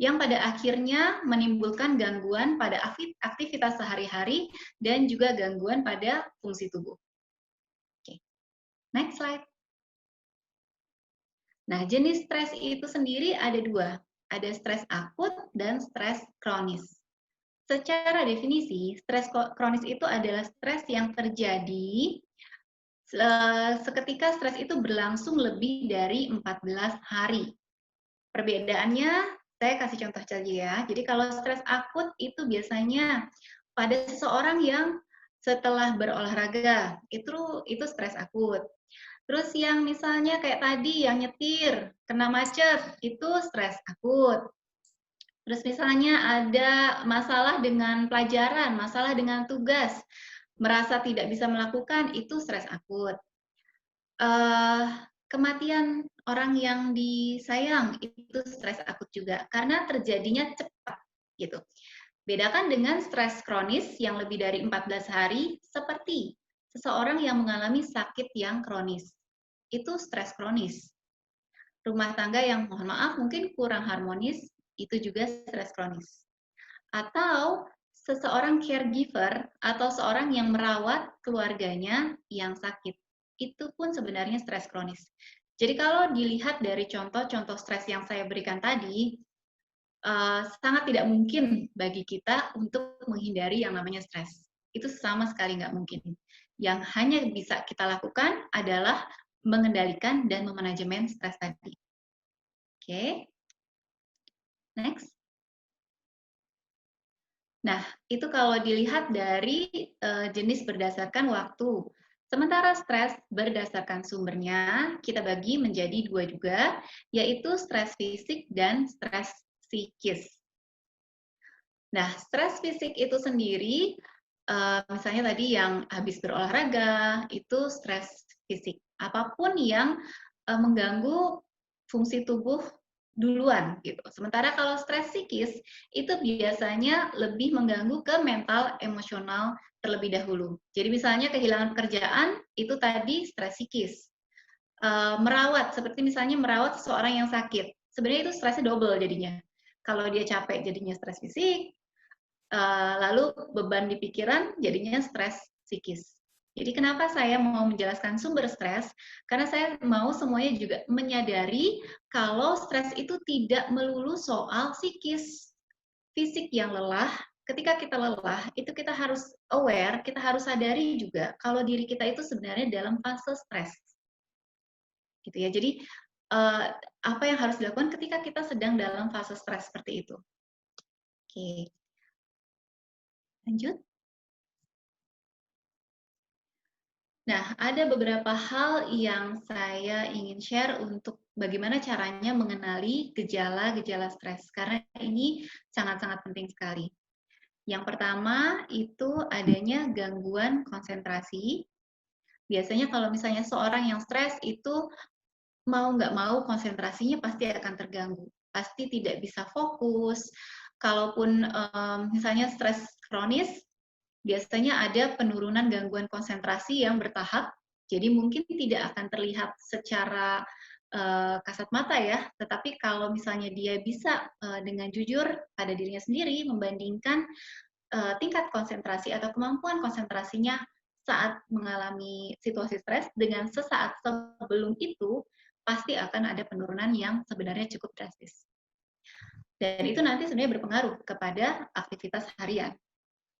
yang pada akhirnya menimbulkan gangguan pada aktivitas sehari-hari dan juga gangguan pada fungsi tubuh. Oke, next slide. Nah, jenis stres itu sendiri ada dua, ada stres akut dan stres kronis. Secara definisi, stres kronis itu adalah stres yang terjadi seketika stres itu berlangsung lebih dari 14 hari. Perbedaannya, saya kasih contoh saja ya. Jadi kalau stres akut itu biasanya pada seseorang yang setelah berolahraga, itu stres akut. Terus yang misalnya kayak tadi yang nyetir, kena macet, itu stres akut. Terus misalnya ada masalah dengan pelajaran, masalah dengan tugas, merasa tidak bisa melakukan, itu stres akut. Kematian orang yang disayang itu stres akut juga, karena terjadinya cepat gitu. Bedakan dengan stres kronis yang lebih dari 14 hari, seperti seseorang yang mengalami sakit yang kronis. Itu stres kronis. Rumah tangga yang mohon maaf mungkin kurang harmonis, itu juga stres kronis. Atau seseorang caregiver atau seorang yang merawat keluarganya yang sakit, itu pun sebenarnya stres kronis. Jadi kalau dilihat dari contoh-contoh stres yang saya berikan tadi, sangat tidak mungkin bagi kita untuk menghindari yang namanya stres. Itu sama sekali nggak mungkin. Yang hanya bisa kita lakukan adalah mengendalikan dan memanajemen stres tadi. Oke, next. Nah, itu kalau dilihat dari jenis berdasarkan waktu. Sementara stres berdasarkan sumbernya, kita bagi menjadi dua juga, yaitu stres fisik dan stres psikis. Nah, stres fisik itu sendiri, misalnya tadi yang habis berolahraga, itu stres fisik. Apapun yang mengganggu fungsi tubuh duluan gitu. Sementara kalau stres psikis itu biasanya lebih mengganggu ke mental emosional terlebih dahulu. Jadi misalnya kehilangan pekerjaan itu tadi stres psikis. Merawat seperti misalnya merawat seseorang yang sakit. Sebenarnya itu stresnya double jadinya. Kalau dia capek jadinya stres fisik, lalu beban di pikiran jadinya stres psikis. Jadi kenapa saya mau menjelaskan sumber stres? Karena saya mau semuanya juga menyadari kalau stres itu tidak melulu soal psikis. Fisik yang lelah, ketika kita lelah, itu kita harus aware, kita harus sadari juga kalau diri kita itu sebenarnya dalam fase stres. Gitu ya. Jadi apa yang harus dilakukan ketika kita sedang dalam fase stres seperti itu? Oke. Lanjut. Nah, ada beberapa hal yang saya ingin share untuk bagaimana caranya mengenali gejala-gejala stres, karena ini sangat-sangat penting sekali. Yang pertama itu adanya gangguan konsentrasi. Biasanya kalau misalnya seorang yang stres itu mau nggak mau konsentrasinya pasti akan terganggu, pasti tidak bisa fokus. Kalaupun misalnya stres kronis, biasanya ada penurunan gangguan konsentrasi yang bertahap, jadi mungkin tidak akan terlihat secara kasat mata ya, tetapi kalau misalnya dia bisa dengan jujur pada dirinya sendiri membandingkan tingkat konsentrasi atau kemampuan konsentrasinya saat mengalami situasi stres dengan sesaat sebelum itu, pasti akan ada penurunan yang sebenarnya cukup drastis. Dan itu nanti sebenarnya berpengaruh kepada aktivitas harian.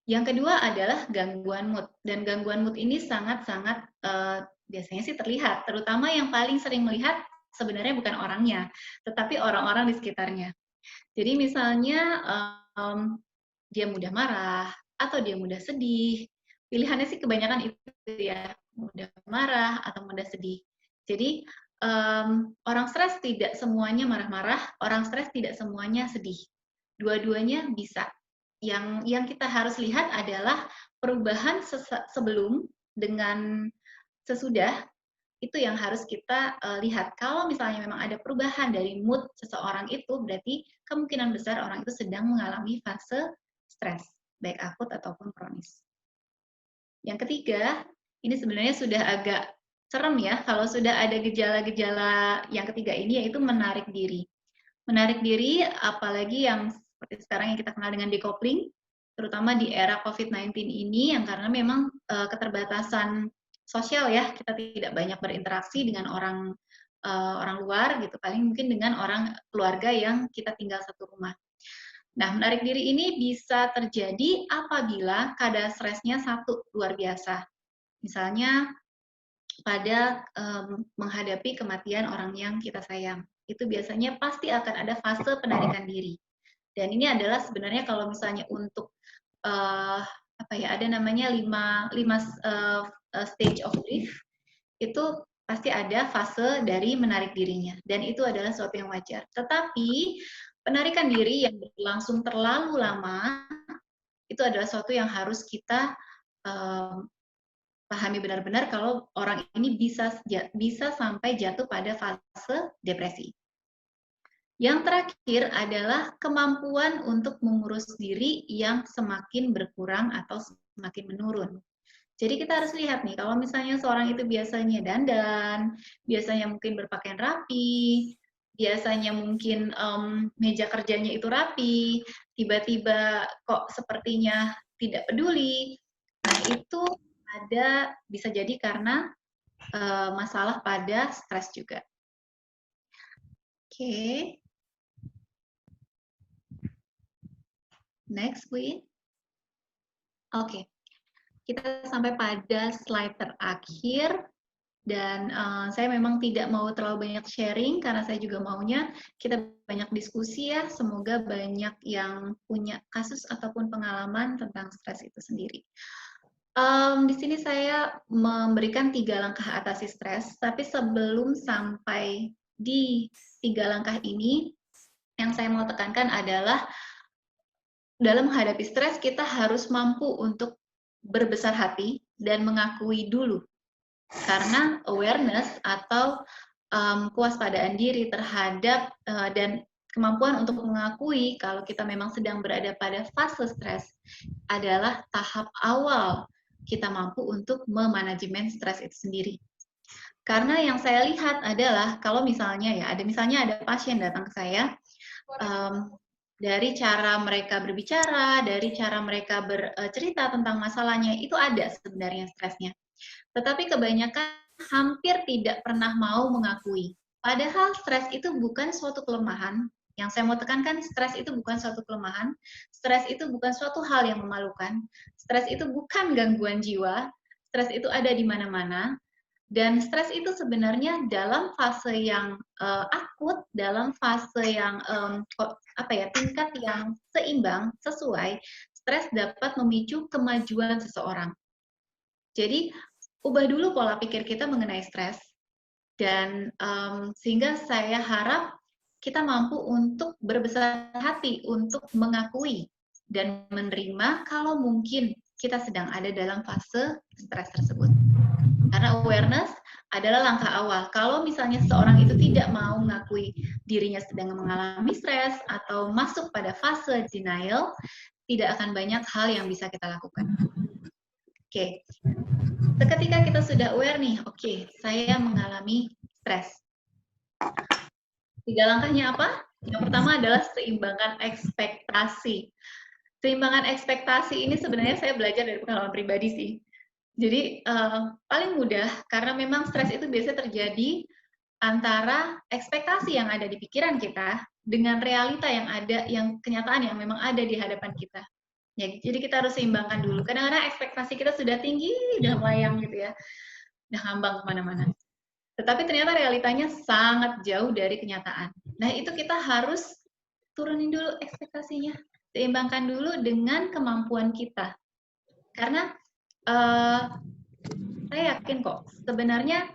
Yang kedua adalah gangguan mood, dan gangguan mood ini sangat-sangat biasanya sih terlihat, terutama yang paling sering melihat sebenarnya bukan orangnya, tetapi orang-orang di sekitarnya. Jadi misalnya dia mudah marah, atau dia mudah sedih, pilihannya sih kebanyakan itu ya, mudah marah atau mudah sedih. Jadi orang stres tidak semuanya marah-marah, orang stres tidak semuanya sedih. Dua-duanya bisa. Yang kita harus lihat adalah perubahan sebelum dengan sesudah, itu yang harus kita lihat. Kalau misalnya memang ada perubahan dari mood seseorang itu, berarti kemungkinan besar orang itu sedang mengalami fase stres, baik akut ataupun kronis. Yang ketiga, ini sebenarnya sudah agak serem ya, kalau sudah ada gejala-gejala yang ketiga ini, yaitu menarik diri. Menarik diri, apalagi yang seperti sekarang yang kita kenal dengan decoupling, terutama di era COVID-19 ini, yang karena memang keterbatasan sosial ya, kita tidak banyak berinteraksi dengan orang luar gitu, paling mungkin dengan orang keluarga yang kita tinggal satu rumah. Nah, menarik diri ini bisa terjadi apabila kadar stresnya satu, luar biasa. Misalnya pada menghadapi kematian orang yang kita sayang. Itu biasanya pasti akan ada fase penarikan diri. Dan ini adalah sebenarnya kalau misalnya untuk apa ya, ada namanya 5 stage of grief, itu pasti ada fase dari menarik dirinya, dan itu adalah sesuatu yang wajar. Tetapi penarikan diri yang berlangsung terlalu lama itu adalah sesuatu yang harus kita pahami benar-benar kalau orang ini bisa sampai jatuh pada fase depresi. Yang terakhir adalah kemampuan untuk mengurus diri yang semakin berkurang atau semakin menurun. Jadi kita harus lihat nih, kalau misalnya seorang itu biasanya dandan, biasanya mungkin berpakaian rapi, biasanya mungkin meja kerjanya itu rapi, tiba-tiba kok sepertinya tidak peduli. Nah, itu bisa jadi karena masalah pada stres juga. Oke. Next, Queen. Oke. Kita sampai pada slide terakhir. Dan saya memang tidak mau terlalu banyak sharing, karena saya juga maunya kita banyak diskusi ya, semoga banyak yang punya kasus ataupun pengalaman tentang stres itu sendiri. Di sini saya memberikan 3 langkah atasi stres, tapi sebelum sampai di 3 langkah ini, yang saya mau tekankan adalah dalam menghadapi stres kita harus mampu untuk berbesar hati dan mengakui dulu. Karena awareness atau kewaspadaan diri terhadap dan kemampuan untuk mengakui kalau kita memang sedang berada pada fase stres adalah tahap awal kita mampu untuk memanajemen stres itu sendiri. Karena yang saya lihat adalah kalau misalnya ada pasien datang ke saya, dari cara mereka berbicara, dari cara mereka bercerita tentang masalahnya, itu ada sebenarnya stresnya. Tetapi kebanyakan hampir tidak pernah mau mengakui. Padahal stres itu bukan suatu kelemahan. Yang saya mau tekankan, stres itu bukan suatu kelemahan. Stres itu bukan suatu hal yang memalukan. Stres itu bukan gangguan jiwa. Stres itu ada di mana-mana. Dan stres itu sebenarnya dalam fase yang akut, dalam fase yang tingkat yang seimbang, sesuai, stres dapat memicu kemajuan seseorang. Jadi ubah dulu pola pikir kita mengenai stres, dan sehingga saya harap kita mampu untuk berbesar hati untuk mengakui dan menerima kalau mungkin kita sedang ada dalam fase stres tersebut. Karena awareness adalah langkah awal. Kalau misalnya seseorang itu tidak mau mengakui dirinya sedang mengalami stres atau masuk pada fase denial, tidak akan banyak hal yang bisa kita lakukan. Oke. Ketika kita sudah aware nih, oke, saya mengalami stres. 3 langkahnya apa? Yang pertama adalah seimbangkan ekspektasi. Seimbangan ekspektasi ini sebenarnya saya belajar dari pengalaman pribadi sih. Jadi paling mudah, karena memang stres itu biasanya terjadi antara ekspektasi yang ada di pikiran kita dengan realita yang ada, yang kenyataan yang memang ada di hadapan kita. Ya, jadi kita harus seimbangkan dulu. Kadang-kadang ekspektasi kita sudah tinggi, udah melayang gitu ya, udah ngambang kemana-mana. Tetapi ternyata realitanya sangat jauh dari kenyataan. Nah, itu kita harus turunin dulu ekspektasinya, seimbangkan dulu dengan kemampuan kita. Karena saya yakin kok, sebenarnya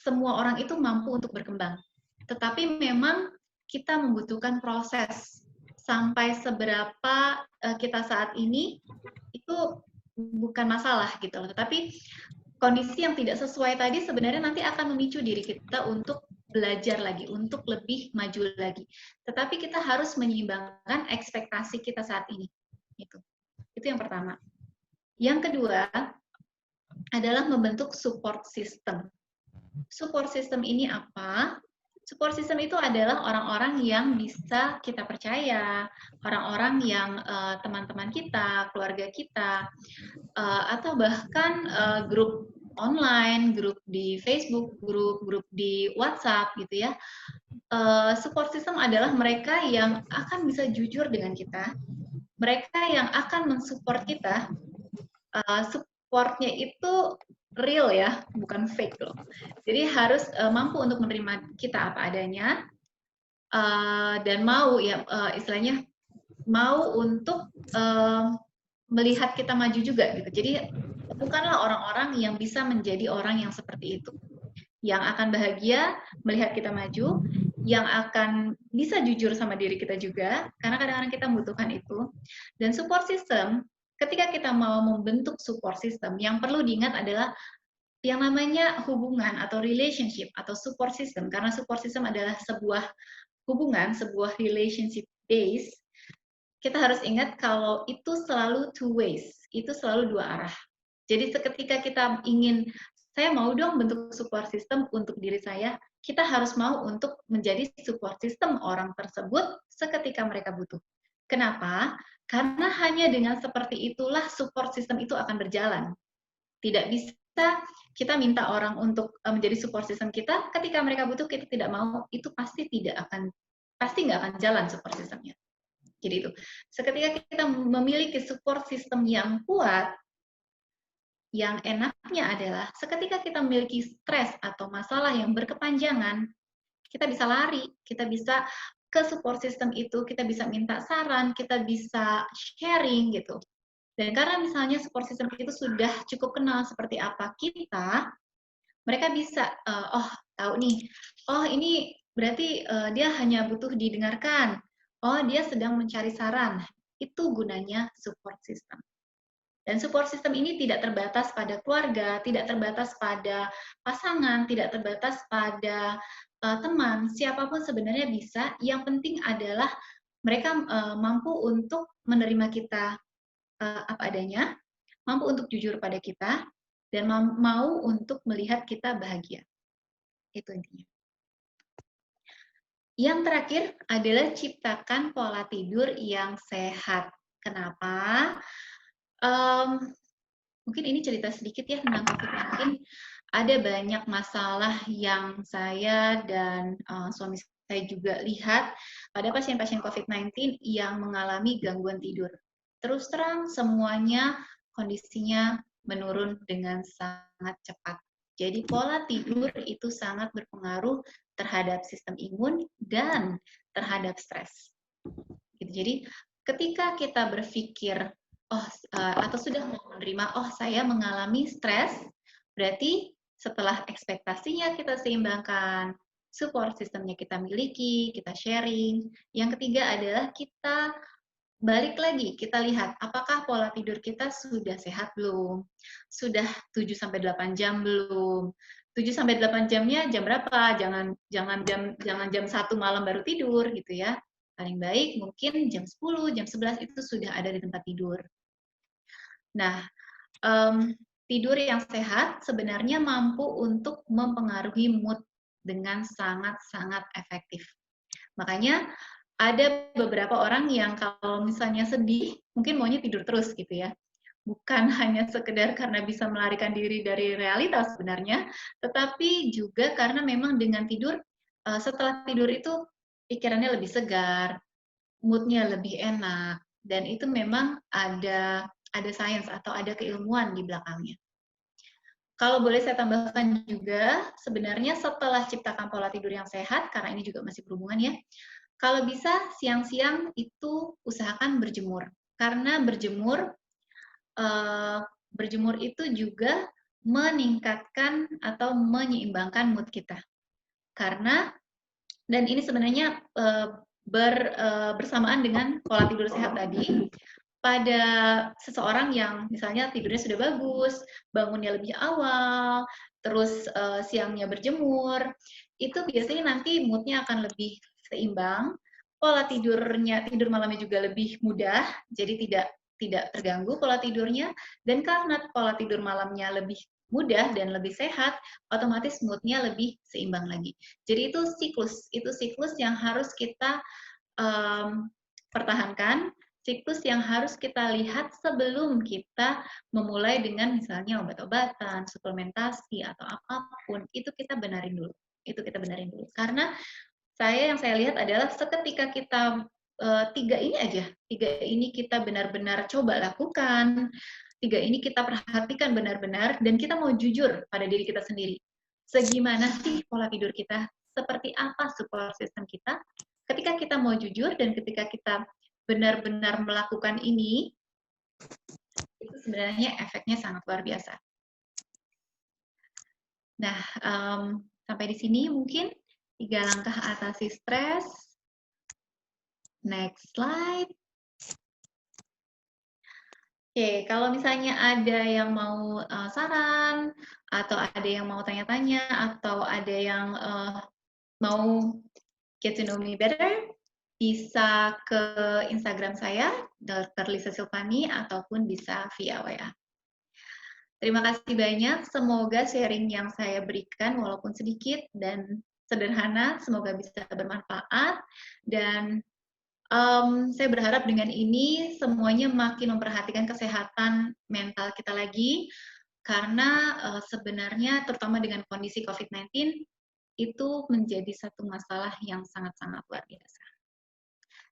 semua orang itu mampu untuk berkembang. Tetapi memang kita membutuhkan proses sampai seberapa kita saat ini itu bukan masalah gitu loh. Tetapi kondisi yang tidak sesuai tadi sebenarnya nanti akan memicu diri kita untuk belajar lagi, untuk lebih maju lagi. Tetapi kita harus menyeimbangkan ekspektasi kita saat ini. Itu yang pertama. Yang kedua adalah membentuk support system. Support system ini apa? Support system itu adalah orang-orang yang bisa kita percaya, orang-orang yang teman-teman kita, keluarga kita, atau bahkan grup online, grup di Facebook, grup di WhatsApp gitu ya. Support system adalah mereka yang akan bisa jujur dengan kita, mereka yang akan mensupport kita. Supportnya itu real ya, bukan fake loh. Jadi harus mampu untuk menerima kita apa adanya, dan mau ya istilahnya mau untuk melihat kita maju juga gitu. Jadi bukanlah orang-orang yang bisa menjadi orang yang seperti itu, yang akan bahagia melihat kita maju, yang akan bisa jujur sama diri kita juga, karena kadang-kadang kita membutuhkan itu. Dan support system, ketika kita mau membentuk support system, yang perlu diingat adalah yang namanya hubungan atau relationship atau support system, karena support system adalah sebuah hubungan, sebuah relationship base. Kita harus ingat kalau itu selalu two ways, itu selalu dua arah. Jadi ketika kita ingin, saya mau dong bentuk support system untuk diri saya, kita harus mau untuk menjadi support system orang tersebut seketika mereka butuh. Kenapa? Karena hanya dengan seperti itulah support system itu akan berjalan. Tidak bisa kita minta orang untuk menjadi support system kita, ketika mereka butuh kita tidak mau, itu pasti nggak akan jalan support systemnya. Jadi itu, seketika kita memiliki support system yang kuat, yang enaknya adalah seketika kita memiliki stres atau masalah yang berkepanjangan, kita bisa lari, kita bisa ke support system itu, kita bisa minta saran, kita bisa sharing gitu. Dan karena misalnya support system itu sudah cukup kenal seperti apa kita, mereka bisa, oh tahu nih, oh ini berarti dia hanya butuh didengarkan, oh dia sedang mencari saran. Itu gunanya support system. Dan support system ini tidak terbatas pada keluarga, tidak terbatas pada pasangan, tidak terbatas pada teman, siapapun sebenarnya bisa. Yang penting adalah mereka mampu untuk menerima kita apa adanya, mampu untuk jujur pada kita, dan mau untuk melihat kita bahagia. Itu intinya. Yang terakhir adalah ciptakan pola tidur yang sehat. Kenapa? Mungkin ini cerita sedikit ya tentang COVID-19. Ada banyak masalah yang saya dan suami saya juga lihat pada pasien-pasien COVID-19 yang mengalami gangguan tidur. Terus terang semuanya kondisinya menurun dengan sangat cepat. Jadi pola tidur itu sangat berpengaruh terhadap sistem imun dan terhadap stres. Jadi ketika kita berpikir atau sudah menerima, oh saya mengalami stres, berarti setelah ekspektasinya kita seimbangkan, support sistemnya kita miliki, kita sharing. Yang ketiga adalah kita balik lagi, kita lihat apakah pola tidur kita sudah sehat belum? Sudah 7-8 jam belum? 7-8 jamnya jam berapa? Jangan jam 1 malam baru tidur gitu ya. Paling baik mungkin jam 10, jam 11 itu sudah ada di tempat tidur. Nah, tidur yang sehat sebenarnya mampu untuk mempengaruhi mood dengan sangat-sangat efektif. Makanya ada beberapa orang yang kalau misalnya sedih, mungkin maunya tidur terus gitu ya. Bukan hanya sekedar karena bisa melarikan diri dari realitas sebenarnya, tetapi juga karena memang dengan tidur, setelah tidur itu pikirannya lebih segar, mood-nya lebih enak, dan itu memang ada sains atau ada keilmuan di belakangnya. Kalau boleh saya tambahkan juga, sebenarnya setelah ciptakan pola tidur yang sehat, karena ini juga masih berhubungan ya, kalau bisa siang-siang itu usahakan berjemur. Karena berjemur itu juga meningkatkan atau menyeimbangkan mood kita. Karena, dan ini sebenarnya bersamaan dengan pola tidur sehat tadi, pada seseorang yang misalnya tidurnya sudah bagus, bangunnya lebih awal, terus siangnya berjemur, itu biasanya nanti moodnya akan lebih seimbang, pola tidur malamnya juga lebih mudah, jadi tidak terganggu pola tidurnya, dan karena pola tidur malamnya lebih mudah dan lebih sehat, otomatis mood-nya lebih seimbang lagi. Jadi itu siklus yang harus kita pertahankan, siklus yang harus kita lihat sebelum kita memulai dengan misalnya obat-obatan, suplementasi atau apapun, itu kita benarin dulu. Karena yang saya lihat adalah seketika kita tiga ini kita benar-benar coba lakukan, tiga ini kita perhatikan benar-benar, dan kita mau jujur pada diri kita sendiri. Segimana sih pola tidur kita? Seperti apa support system kita? Ketika kita mau jujur dan ketika kita benar-benar melakukan ini, itu sebenarnya efeknya sangat luar biasa. Nah, sampai di sini mungkin 3 langkah atasi stres. Next slide. Oke, kalau misalnya ada yang mau saran, atau ada yang mau tanya-tanya, atau ada yang mau get to know me better, bisa ke Instagram saya, Dr. Lisa Silvani, ataupun bisa via WA. Terima kasih banyak, semoga sharing yang saya berikan, walaupun sedikit dan sederhana, semoga bisa bermanfaat, dan saya berharap dengan ini semuanya makin memperhatikan kesehatan mental kita lagi, karena sebenarnya terutama dengan kondisi COVID-19 itu menjadi satu masalah yang sangat-sangat luar biasa.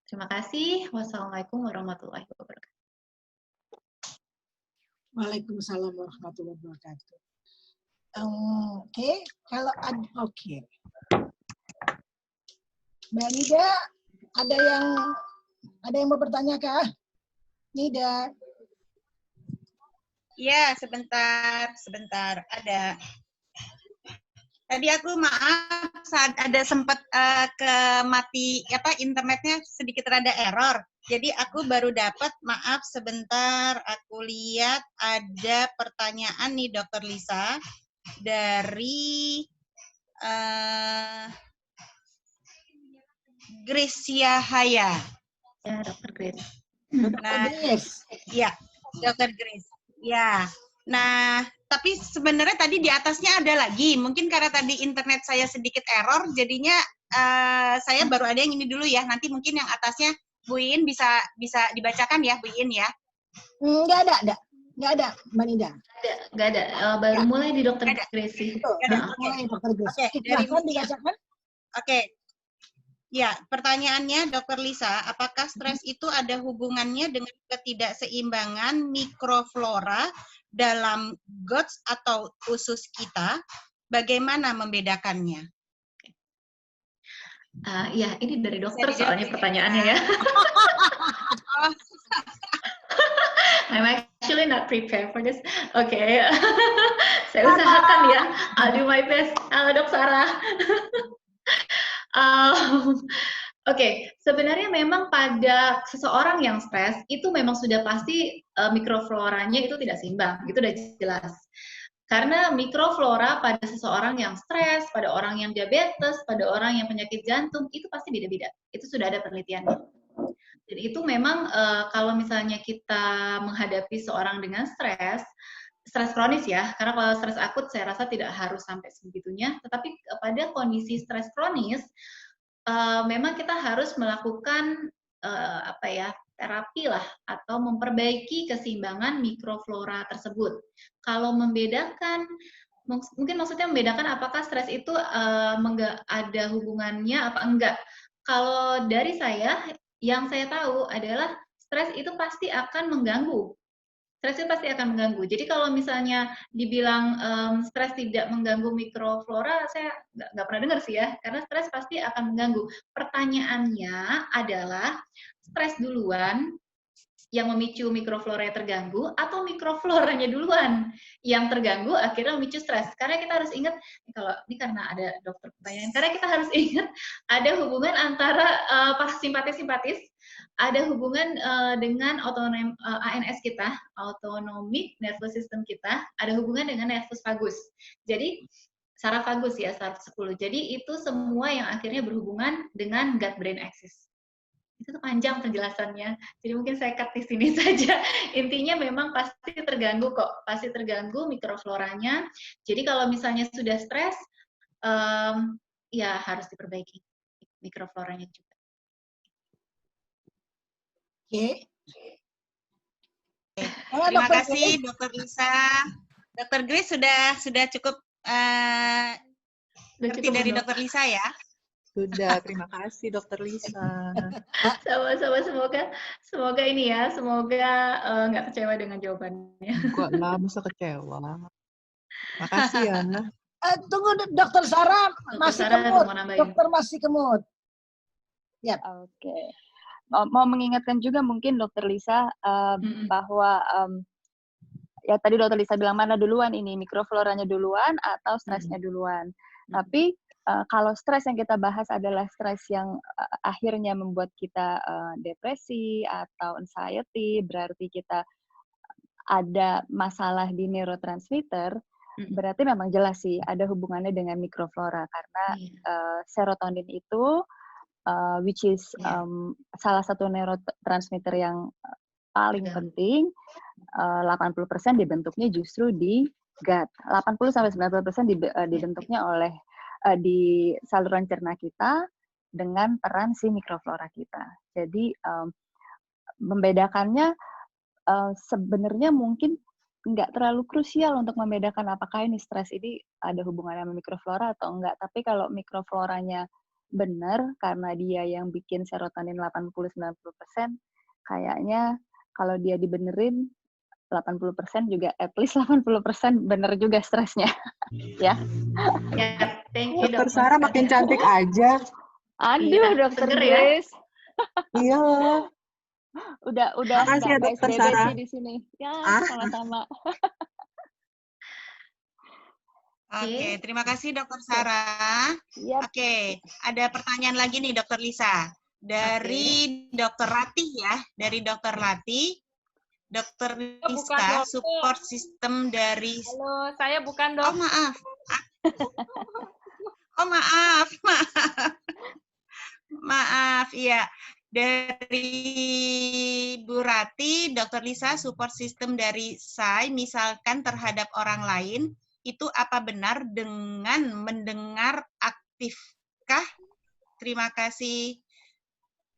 Terima kasih. Wassalamualaikum warahmatullahi wabarakatuh. Waalaikumsalam warahmatullahi wabarakatuh. Oke, kalau oke. Mbak Nida, ada yang mau bertanya kah? Nida. Ya, sebentar. Ada. Tadi aku maaf saat ada sempat mati internetnya sedikit rada error. Jadi aku baru dapat, maaf sebentar, aku lihat ada pertanyaan nih Dr. Lisa dari Grace Yahaya. Ya, Dr. Grace. Nah, ya, Dr. Grace. Ya. Nah, tapi sebenarnya tadi di atasnya ada lagi. Mungkin karena tadi internet saya sedikit error, jadinya saya baru ada yang ini dulu ya. Nanti mungkin yang atasnya Bu In bisa dibacakan ya, Bu In ya. Nggak ada, Mbak Nida. Nggak ada. Baru mulai di Dr. Grace. Mulai Dr. Grace. Oke, silahkan dibacakan. Oke. Ya, pertanyaannya Dr. Lisa, apakah stres itu ada hubungannya dengan ketidakseimbangan mikroflora dalam guts atau usus kita? Bagaimana membedakannya? Ya, ini dari dokter soalnya pertanyaannya ya. I'm actually not prepared for this. Oke, saya usahakan ya. I'll do my best. Halo Dok Sarah. Oke, sebenarnya memang pada seseorang yang stres itu memang sudah pasti mikrofloranya itu tidak seimbang, itu udah jelas. Karena mikroflora pada seseorang yang stres, pada orang yang diabetes, pada orang yang penyakit jantung itu pasti beda-beda. Itu sudah ada penelitiannya. Jadi itu memang kalau misalnya kita menghadapi seorang dengan stres kronis ya, karena kalau stres akut saya rasa tidak harus sampai sebegitunya, tetapi pada kondisi stres kronis, memang kita harus melakukan terapi lah, atau memperbaiki keseimbangan mikroflora tersebut. Kalau membedakan, mungkin maksudnya membedakan apakah stres itu ada hubungannya apa enggak. Kalau dari saya, yang saya tahu adalah stres itu pasti akan mengganggu. Stres itu pasti akan mengganggu. Jadi kalau misalnya dibilang stres tidak mengganggu mikroflora, saya nggak pernah dengar sih ya, karena stres pasti akan mengganggu. Pertanyaannya adalah, stres duluan yang memicu mikroflora yang terganggu, atau mikrofloranya duluan yang terganggu akhirnya memicu stres? Karena kita harus ingat, kalau ini karena ada dokter pertanyaan, karena kita harus ingat ada hubungan antara parasimpatis-simpatis, ada hubungan dengan ANS kita, autonomic nervous system kita, ada hubungan dengan nervus vagus. Jadi saraf vagus ya, saraf 10. Jadi itu semua yang akhirnya berhubungan dengan gut brain axis. Itu tuh panjang penjelasannya. Jadi mungkin saya cut di sini saja. Intinya memang pasti terganggu kok, pasti terganggu mikrofloranya. Jadi kalau misalnya sudah stres, ya harus diperbaiki mikrofloranya juga. Oke. Terima kasih Dokter Lisa. Dokter Grace sudah cukup ngerti dari Dokter Lisa ya? Sudah, terima kasih Dokter Lisa. Sama-sama, semoga ini ya, semoga nggak kecewa dengan jawabannya. Enggak lah, masa kecewa. Makasih ya. Tunggu Dokter Sarah masih kemut. Dokter masih kemut. Ya. Oke. Mau mengingatkan juga mungkin Dokter Lisa bahwa ya tadi Dokter Lisa bilang mana duluan ini, mikrofloranya duluan atau stresnya duluan. Tapi kalau stres yang kita bahas adalah stres yang akhirnya membuat kita depresi atau anxiety, berarti kita ada masalah di neurotransmitter, berarti memang jelas sih ada hubungannya dengan mikroflora karena serotonin itu which is salah satu neurotransmitter yang paling penting, 80% dibentuknya justru di gut. 80-90% dibentuknya oleh di saluran cerna kita dengan peran si mikroflora kita. Jadi membedakannya sebenarnya mungkin nggak terlalu krusial untuk membedakan apakah ini stres ini ada hubungannya sama mikroflora atau enggak. Tapi kalau mikrofloranya benar karena dia yang bikin serotonin 80-90%, kayaknya kalau dia dibenerin 80% juga, at least 80% bener juga stresnya. Ya. Ya, thank you Dokter Sarah makin cantik aja. Aduh, Dokter Grace. Iya. Udah makasih ya Dokter Sarah di sini. Ya, sama-sama. Oke, terima kasih Dokter Sarah. Yep. Oke, ada pertanyaan lagi nih Dokter Lisa. Dari Dokter Ratih ya, dari Dokter Ratih. Dokter Lisa, support system dari... Halo, saya bukan dok. Oh, maaf. Oh, maaf. Maaf, iya. Dari Bu Rati, Dokter Lisa, support system dari saya, misalkan terhadap orang lain, itu apa benar dengan mendengar aktifkah? Terima kasih.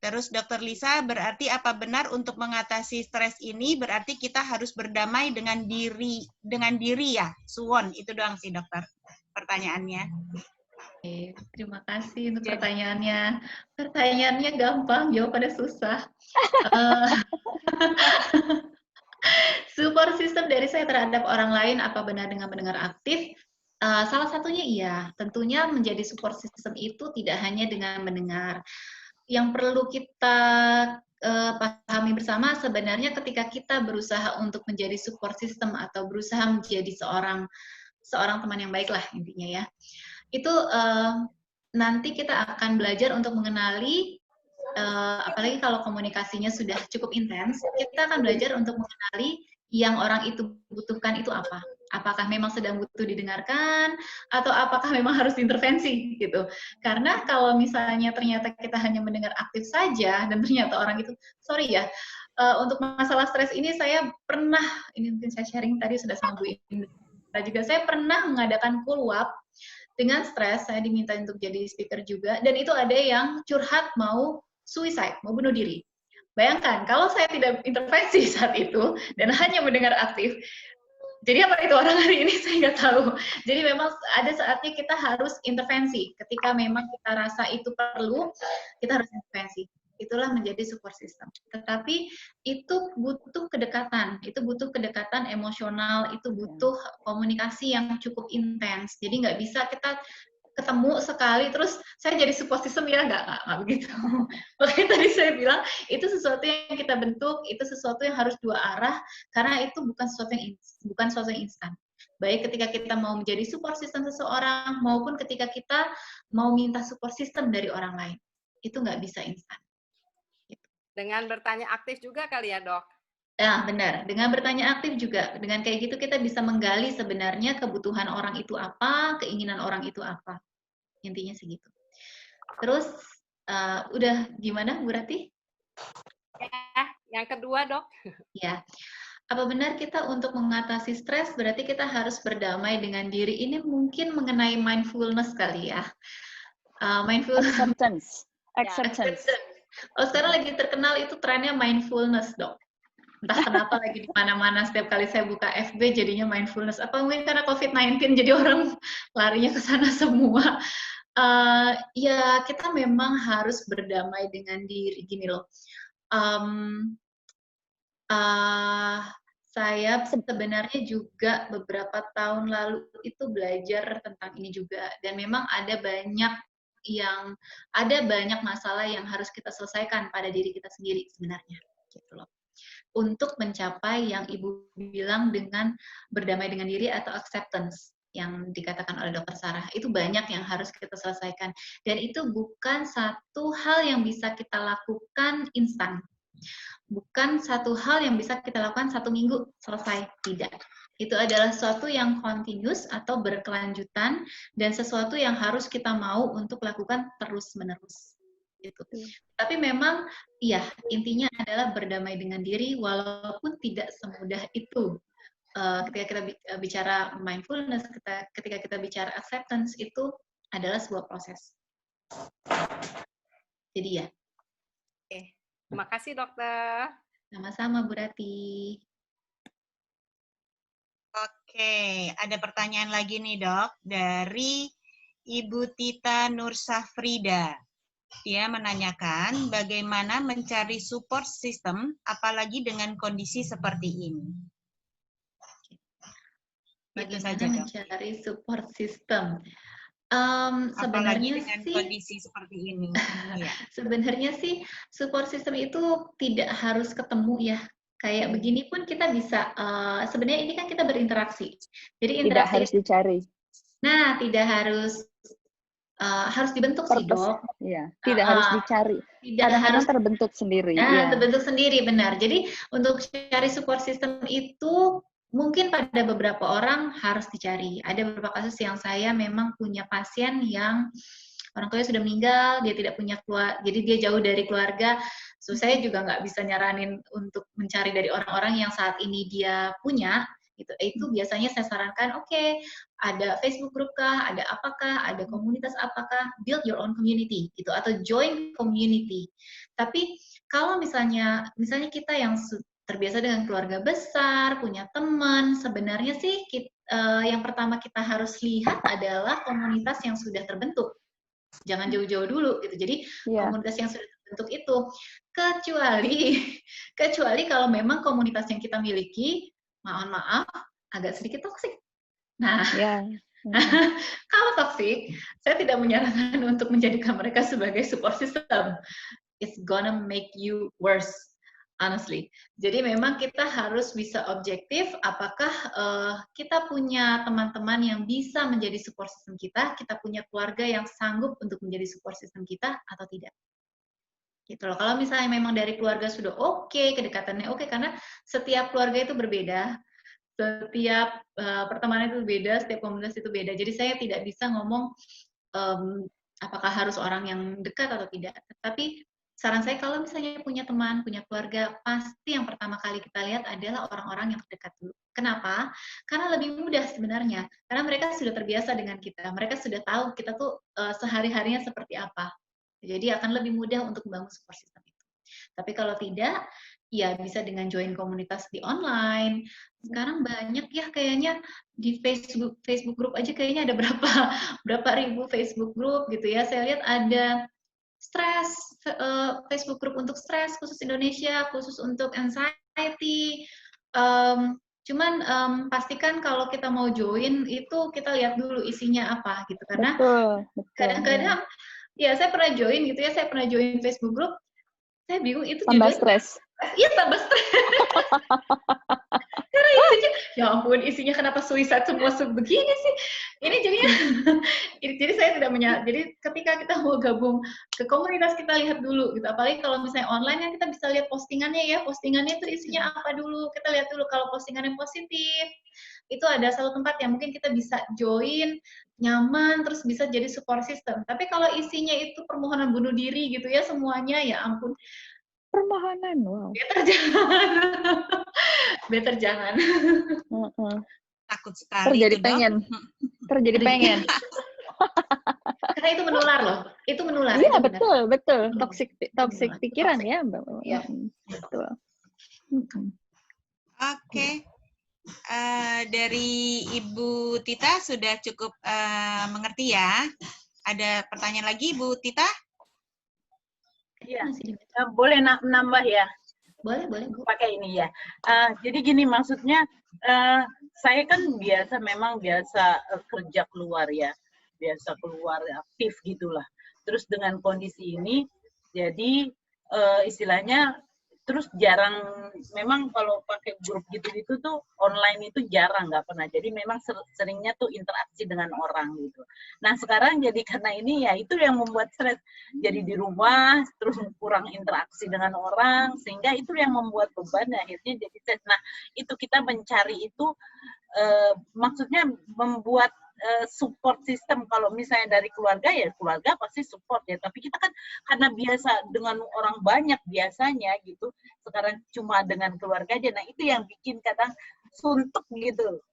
Terus Dokter Lisa, berarti apa benar untuk mengatasi stres ini berarti kita harus berdamai dengan diri ya? Suwon, itu doang sih dokter pertanyaannya. Oke, terima kasih untuk pertanyaannya. Pertanyaannya gampang, jawabannya susah. Support system dari saya terhadap orang lain apa benar dengan mendengar aktif? Salah satunya iya, tentunya menjadi support system itu tidak hanya dengan mendengar. Yang perlu kita pahami bersama sebenarnya ketika kita berusaha untuk menjadi support system atau berusaha menjadi seorang teman yang baik lah intinya ya, itu nanti kita akan belajar untuk mengenali, apalagi kalau komunikasinya sudah cukup intens, kita akan belajar untuk mengenali yang orang itu butuhkan itu apa. Apakah memang sedang butuh didengarkan, atau apakah memang harus intervensi, gitu. Karena kalau misalnya ternyata kita hanya mendengar aktif saja, dan ternyata orang itu, sorry ya, untuk masalah stres ini saya pernah, ini mungkin saya sharing tadi sudah sama Bu Indra juga, saya pernah mengadakan cool-up dengan stres, saya diminta untuk jadi speaker juga, dan itu ada yang curhat mau suicide, mau bunuh diri. Bayangkan, kalau saya tidak intervensi saat itu, dan hanya mendengar aktif, jadi apa itu orang hari ini saya nggak tahu. Jadi memang ada saatnya kita harus intervensi. Ketika memang kita rasa itu perlu, kita harus intervensi. Itulah menjadi support system. Tetapi itu butuh kedekatan. Itu butuh kedekatan emosional. Itu butuh komunikasi yang cukup intens. Jadi nggak bisa kita ketemu sekali terus saya jadi support system ya, nggak begitu. Makanya tadi saya bilang itu sesuatu yang kita bentuk, itu sesuatu yang harus dua arah karena itu bukan sesuatu yang instan. Baik ketika kita mau menjadi support system seseorang maupun ketika kita mau minta support system dari orang lain, itu nggak bisa instan. Gitu. Dengan bertanya aktif juga kali ya dok? Ya, benar. Dengan bertanya aktif juga. Dengan kayak gitu kita bisa menggali sebenarnya kebutuhan orang itu apa, keinginan orang itu apa. Intinya segitu. Terus, udah gimana Bu Rati? Yang kedua, Dok. Ya, apa benar kita untuk mengatasi stres berarti kita harus berdamai dengan diri? Ini mungkin mengenai mindfulness kali ya. Mindfulness. Acceptance. Oh, sekarang lagi terkenal itu trennya mindfulness, Dok. Entah kenapa lagi di mana-mana setiap kali saya buka FB jadinya mindfulness. Apa mungkin karena COVID-19 jadi orang larinya ke sana semua. Ya kita memang harus berdamai dengan diri. Gini loh. Saya sebenarnya juga beberapa tahun lalu itu belajar tentang ini juga, dan memang ada banyak masalah yang harus kita selesaikan pada diri kita sendiri sebenarnya, gitu loh. Untuk mencapai yang Ibu bilang dengan berdamai dengan diri atau acceptance yang dikatakan oleh Dr. Sarah, itu banyak yang harus kita selesaikan, dan itu bukan satu hal yang bisa kita lakukan instan. Bukan satu hal yang bisa kita lakukan 1 minggu selesai, tidak. Itu adalah sesuatu yang continuous atau berkelanjutan dan sesuatu yang harus kita mau untuk lakukan terus-menerus. Gitu. Tapi memang, ya intinya adalah berdamai dengan diri walaupun tidak semudah itu. Ketika kita bicara mindfulness, ketika kita bicara acceptance, itu adalah sebuah proses. Jadi ya. Oke. Terima kasih, Dokter. Sama-sama, Bu Rati. Oke, ada pertanyaan lagi nih, Dok, dari Ibu Tita Nursafrida. Dia menanyakan bagaimana mencari support system, apalagi dengan kondisi seperti ini. Bagaimana mencari support system? Apalagi Sebenarnya dengan sih, kondisi seperti ini. Ya. Sebenarnya sih support system itu tidak harus ketemu ya. Kayak begini pun kita bisa. Sebenarnya ini kan kita berinteraksi. Jadi tidak harus dicari. Nah, tidak harus dibentuk sih, Dok. Iya, tidak harus dicari. Kadang-kadang terbentuk sendiri. Nah, terbentuk sendiri, benar. Jadi untuk cari support system itu mungkin pada beberapa orang harus dicari. Ada beberapa kasus yang saya memang punya pasien yang orang tuanya sudah meninggal, dia tidak punya keluarga, jadi dia jauh dari keluarga. So, saya juga nggak bisa nyaranin untuk mencari dari orang-orang yang saat ini dia punya. Itu biasanya saya sarankan, oke, ada Facebook group kah, ada apakah, ada komunitas apakah, build your own community, gitu, atau join community. Tapi kalau misalnya kita yang terbiasa dengan keluarga besar, punya teman, sebenarnya sih yang pertama kita harus lihat adalah komunitas yang sudah terbentuk. Jangan jauh-jauh dulu gitu. Jadi komunitas yang sudah terbentuk itu, kecuali kalau memang komunitas yang kita miliki, mohon maaf, agak sedikit toksik. Nah, kalau toksik, saya tidak menyarankan untuk menjadikan mereka sebagai support system. It's gonna make you worse. Honestly. Jadi memang kita harus bisa objektif apakah kita punya teman-teman yang bisa menjadi support system kita punya keluarga yang sanggup untuk menjadi support system kita atau tidak. Gitu loh. Kalau misalnya memang dari keluarga sudah oke, kedekatannya oke, karena setiap keluarga itu berbeda, setiap pertemanan itu berbeda, setiap komunitas itu beda. Jadi saya tidak bisa ngomong apakah harus orang yang dekat atau tidak. Tapi saran saya kalau misalnya punya teman, punya keluarga, pasti yang pertama kali kita lihat adalah orang-orang yang terdekat dulu. Kenapa? Karena lebih mudah sebenarnya. Karena mereka sudah terbiasa dengan kita. Mereka sudah tahu kita tuh sehari-harinya seperti apa. Jadi akan lebih mudah untuk membangun support system itu. Tapi kalau tidak, ya bisa dengan join komunitas di online. Sekarang banyak ya kayaknya di Facebook group aja kayaknya ada berapa ribu Facebook group gitu ya. Saya lihat ada stres, Facebook group untuk stres khusus Indonesia, khusus untuk anxiety. Cuman pastikan kalau kita mau join itu kita lihat dulu isinya apa gitu, karena kadang-kadang ya saya pernah join gitu ya, saya pernah join Facebook group, saya bingung itu tambah stres. Iya, tambah stres. Karena isinya, ya ampun, isinya kenapa suicide semua sebegini sih? Ini jadinya, jadi saya tidak jadi ketika kita mau gabung ke komunitas, kita lihat dulu gitu. Apalagi kalau misalnya online kan kita bisa lihat postingannya ya, postingannya itu isinya apa dulu. Kita lihat dulu kalau postingannya positif, itu ada satu tempat yang mungkin kita bisa join, nyaman, terus bisa jadi support system. Tapi kalau isinya itu permohonan bunuh diri gitu ya semuanya, ya ampun. Permohonan, wow. Better jangan. Takut sekali. Terjadi pengen. Karena itu menular loh. Itu menular. Iya, itu betul. Toxic pikiran ya, Mbak. Iya. Betul. Oke. Dari Ibu Tita sudah cukup mengerti ya. Ada pertanyaan lagi, Bu Tita? Iya, boleh nambah ya? Boleh. Pakai ini ya. Jadi gini, maksudnya saya kan memang biasa kerja keluar ya. Biasa keluar aktif gitulah. Terus dengan kondisi ini, jadi istilahnya terus jarang, memang kalau pakai grup gitu-gitu tuh online itu jarang, nggak pernah. Jadi memang seringnya tuh interaksi dengan orang gitu. Nah sekarang jadi karena ini ya itu yang membuat stres. Jadi di rumah terus kurang interaksi dengan orang, sehingga itu yang membuat beban akhirnya jadi stres. Nah itu kita mencari itu maksudnya membuat support system. Kalau misalnya dari keluarga ya keluarga pasti support ya, tapi kita kan karena biasa dengan orang banyak biasanya gitu, sekarang cuma dengan keluarga aja. Nah itu yang bikin kadang suntuk gitu.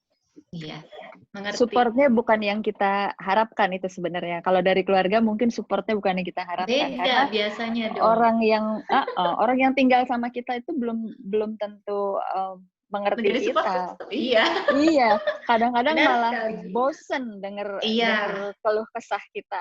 Iya, mengerti. Supportnya bukan yang kita harapkan itu sebenarnya. Kalau dari keluarga mungkin supportnya bukan yang kita harapkan. Beda biasanya dong. Orang yang tinggal sama kita itu belum tentu mengerti kita. Iya. Kadang-kadang malah bosen denger keluh kesah kita.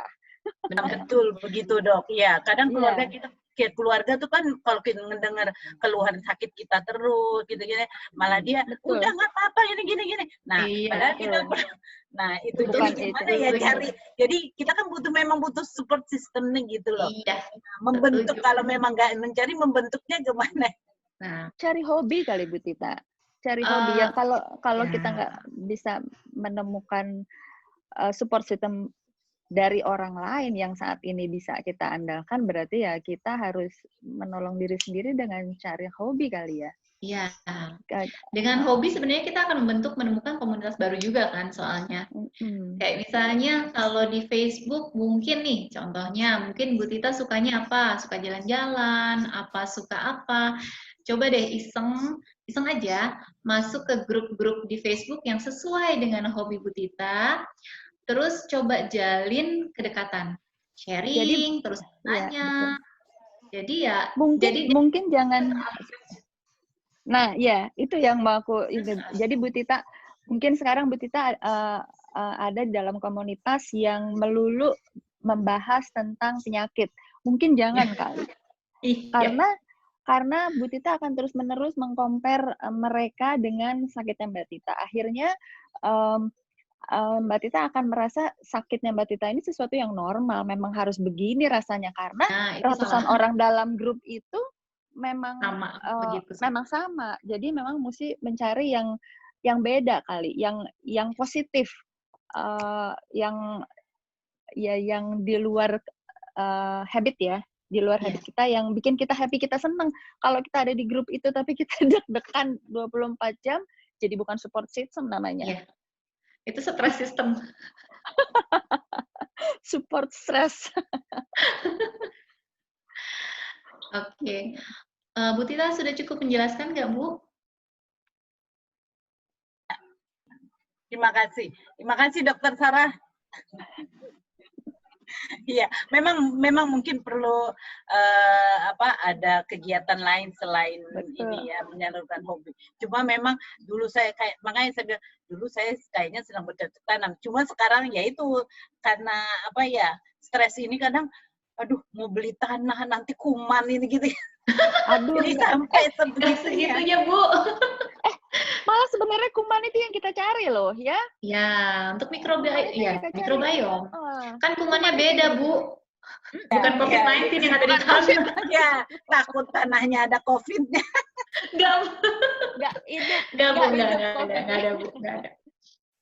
Betul begitu Dok. Iya. Kadang keluarga kita, keluarga tuh kan kalau kita mendengar keluhan sakit kita terus gitu-gitu, malah dia udah nggak apa-apa gini. Nah, padahal kita itu jadi gimana ya cari. Jadi kita kan memang butuh support system nih gitu loh. Iya. Membentuk kalau memang nggak mencari, membentuknya gimana? Nah, cari hobi kali Bu Tita. Cari hobi ya, kalau kita nggak bisa menemukan support system dari orang lain yang saat ini bisa kita andalkan, berarti ya kita harus menolong diri sendiri dengan cari hobi kali ya. Iya. Dengan hobi sebenarnya kita akan menemukan komunitas baru juga kan soalnya. Kayak misalnya kalau di Facebook mungkin nih contohnya, mungkin Bu Tita sukanya apa? Suka jalan-jalan, suka apa? Coba deh iseng aja masuk ke grup-grup di Facebook yang sesuai dengan hobi Bu Tita. Terus coba jalin kedekatan, sharing, terus tanya. Jadi ya, mungkin jangan. Nah, ya itu yang mau aku. Jadi Bu Tita, mungkin sekarang Bu Tita ada dalam komunitas yang melulu membahas tentang penyakit. Mungkin jangan kali, karena Bu Tita akan terus-menerus meng-compare mereka dengan sakitnya Mbak Tita. Akhirnya Mbak Tita akan merasa sakitnya Mbak Tita ini sesuatu yang normal, memang harus begini rasanya, karena ratusan orang dalam grup itu memang sama. Jadi memang mesti mencari yang beda kali, yang positif, yang di luar habit ya, di luar habit kita, yang bikin kita happy, kita seneng. Kalau kita ada di grup itu tapi kita deg-degan 24 jam, jadi bukan support system namanya. Itu stress system. Support stress. Oke. Bu Tita sudah cukup menjelaskan nggak, Bu? Terima kasih Dokter Sarah. Iya, memang mungkin perlu ada kegiatan lain selain ini ya, menyalurkan hobi. Cuma memang dulu makanya saya bilang dulu saya kayaknya sedang bercocok tanam. Cuma sekarang ya itu karena stres ini kadang mau beli tanah nanti kuman ini gitu. Jadi sampai segitunya Bu. Malah sebenarnya kuman itu yang kita cari loh, ya? Ya, untuk mikrobiom. Kan kumannya beda, Bu. Bukan COVID-19 yang ada di tanah. Ya, takut tanahnya ada COVID-nya. Nggak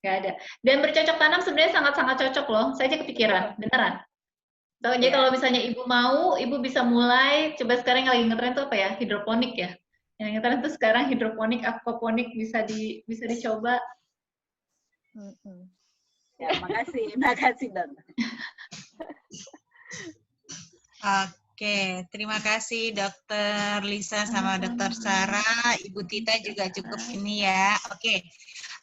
ada. Dan bercocok tanam sebenarnya sangat-sangat cocok loh. Saya aja kepikiran, beneran. Jadi kalau misalnya Ibu mau, Ibu bisa mulai, coba sekarang yang lagi ngetren tuh apa ya? Hidroponik ya. Yang ngetren tuh sekarang hidroponik, aquaponik bisa dicoba. Ya, makasih Dok. Oke, terima kasih Dokter Lisa sama Dokter Sarah. Ibu Tita juga cukup ini ya. Oke,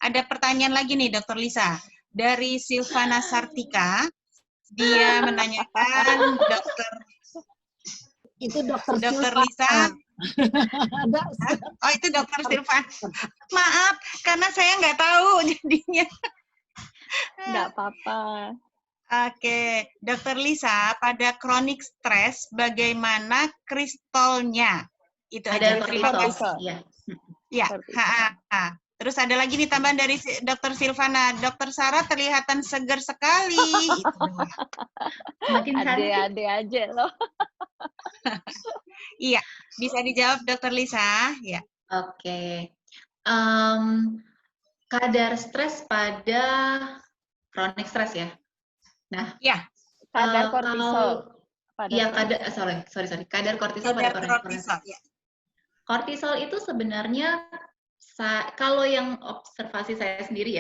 ada pertanyaan lagi nih Dokter Lisa. Dari Silvana Sartika, dia menanyakan itu Dokter Lisa. Ada. Oh, itu Dokter Silvana. Maaf, karena saya nggak tahu jadinya. Nggak apa-apa. Oke, Dokter Lisa, pada chronic stress bagaimana kristolnya? Itu ada aja. Terima kasih. Ya. Terus ada lagi nih tambahan dari Dokter Silvana. Dokter Sarah terlihatan segar sekali. Makin ade aja loh. Iya, bisa dijawab Dokter Lisa. Ya. Oke. Kadar stres pada chronic stress ya. Nah, ya. Kadar kortisol. Iya, sorry. Kadar kortisol pada chronic stress. Ya. Kortisol itu sebenarnya kalau yang observasi saya sendiri